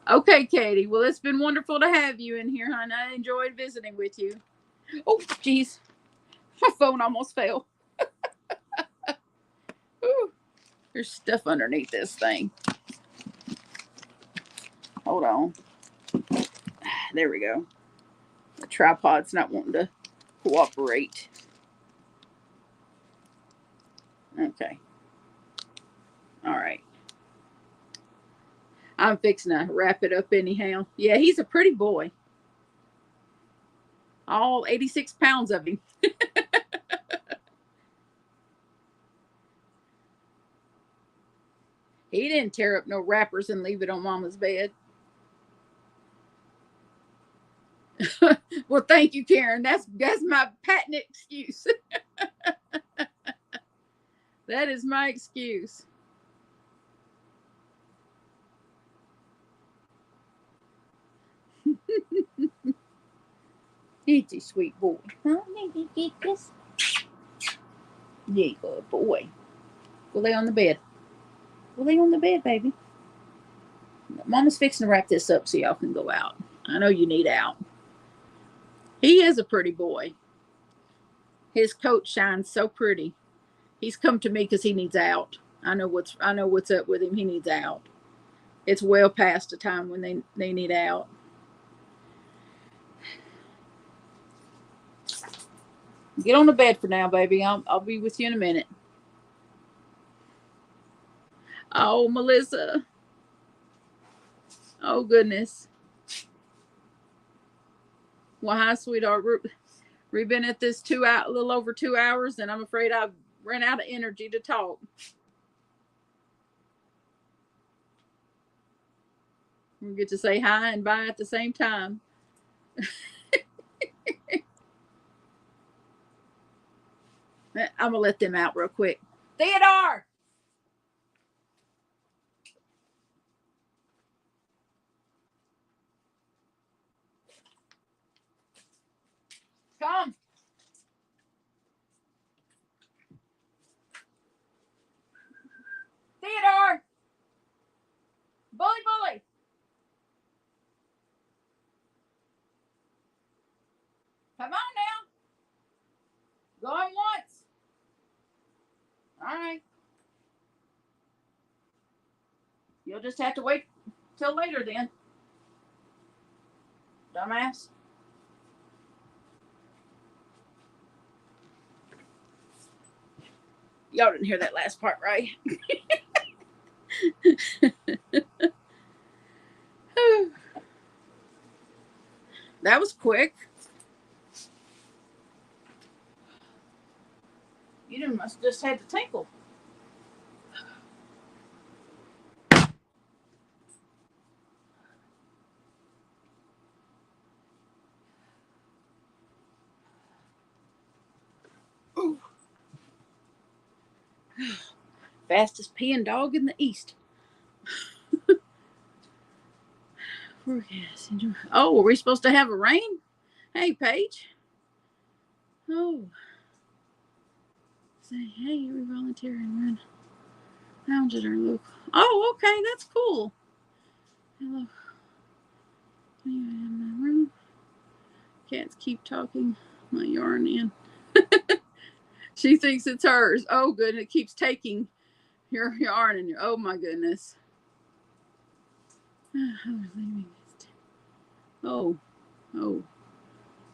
[SPEAKER 1] Okay, Katie. Well, it's been wonderful to have you in here, hon. I enjoyed visiting with you. Oh, geez. My phone almost fell. Ooh, there's stuff underneath this thing. Hold on. There we go. The tripod's not wanting to cooperate. Okay. All right. I'm fixing to wrap it up anyhow. Yeah, he's a pretty boy. All 86 pounds of him. He didn't tear up no wrappers and leave it on Mama's bed. Well, thank you, Karen. That's my patent excuse. That is my excuse. He's a sweet boy. Huh? Maybe get this. Yeah, good boy. Go lay on the bed. Go lay on the bed, baby. Mama's fixing to wrap this up so y'all can go out. I know you need out. He is a pretty boy. His coat shines so pretty. He's come to me because he needs out. I know what's up with him. He needs out. It's well past the time when they need out. Get on the bed for now, baby. I'll be with you in a minute. Oh, Melissa. Oh, goodness. Well, hi, sweetheart. We've been at this a little over 2 hours, and I'm afraid I've ran out of energy to talk. We get to say hi and bye at the same time. I'm going to let them out real quick. Theodore! Come. Theodore! Bully! Come on now. Going once. All right. You'll just have to wait till later then. Dumbass. Y'all didn't hear that last part, right? That was quick. You must just had to tinkle. Ooh. Fastest peeing dog in the East. Oh, were we supposed to have a rain? Hey, Paige. Oh. Say, hey, we volunteer and run lounge at our local. Oh, okay, that's cool. Hello. In my room. Cats keep talking my yarn in. She thinks it's hers. Oh, good. It keeps taking your yarn and your. Oh, my goodness. Oh, oh,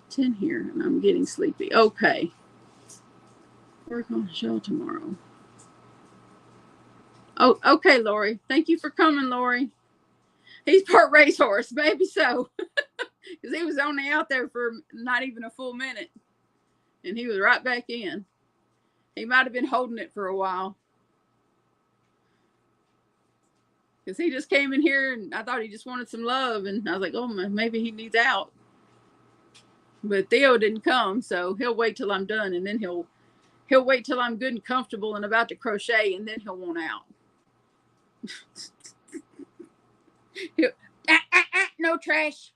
[SPEAKER 1] 10 here, and I'm getting sleepy. Okay. Work on the show tomorrow. Oh, okay, Lori. Thank you for coming, Lori. He's part racehorse, maybe so. Because he was only out there for not even a full minute. And he was right back in. He might have been holding it for a while. Because he just came in here and I thought he just wanted some love. And I was like, oh, maybe he needs out. But Theo didn't come, so he'll wait till I'm done. And then he'll wait till I'm good and comfortable and about to crochet. And then he'll want out. No trash.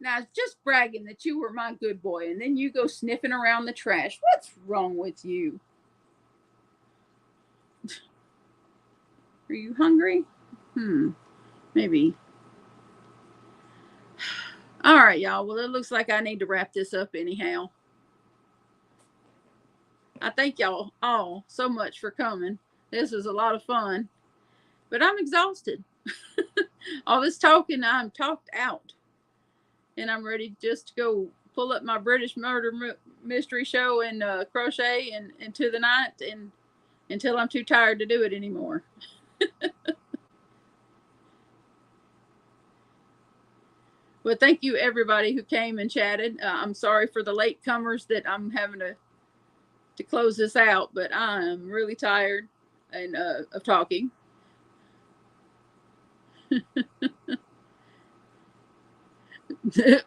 [SPEAKER 1] Now, it's just bragging that you were my good boy. And then you go sniffing around the trash. What's wrong with you? Are you hungry? Maybe. All right, y'all. Well, it looks like I need to wrap this up anyhow. I thank y'all all so much for coming. This was a lot of fun. But I'm exhausted. All this talking, I'm talked out. And I'm ready just to go pull up my British Murder Mystery Show and crochet and into the night and until I'm too tired to do it anymore. Well, thank you everybody who came and chatted. I'm sorry for the late comers that I'm having to close this out, but I'm really tired and of talking.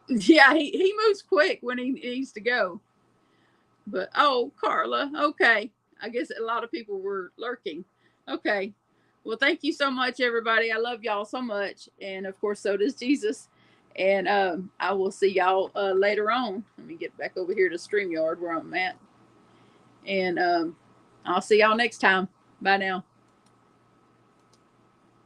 [SPEAKER 1] Yeah, he moves quick when he needs to go. But oh, Carla, okay. I guess a lot of people were lurking. Okay. Well, thank you so much, everybody. I love y'all so much. And of course, so does Jesus. And I will see y'all later on. Let me get back over here to StreamYard where I'm at. And I'll see y'all next time. Bye now.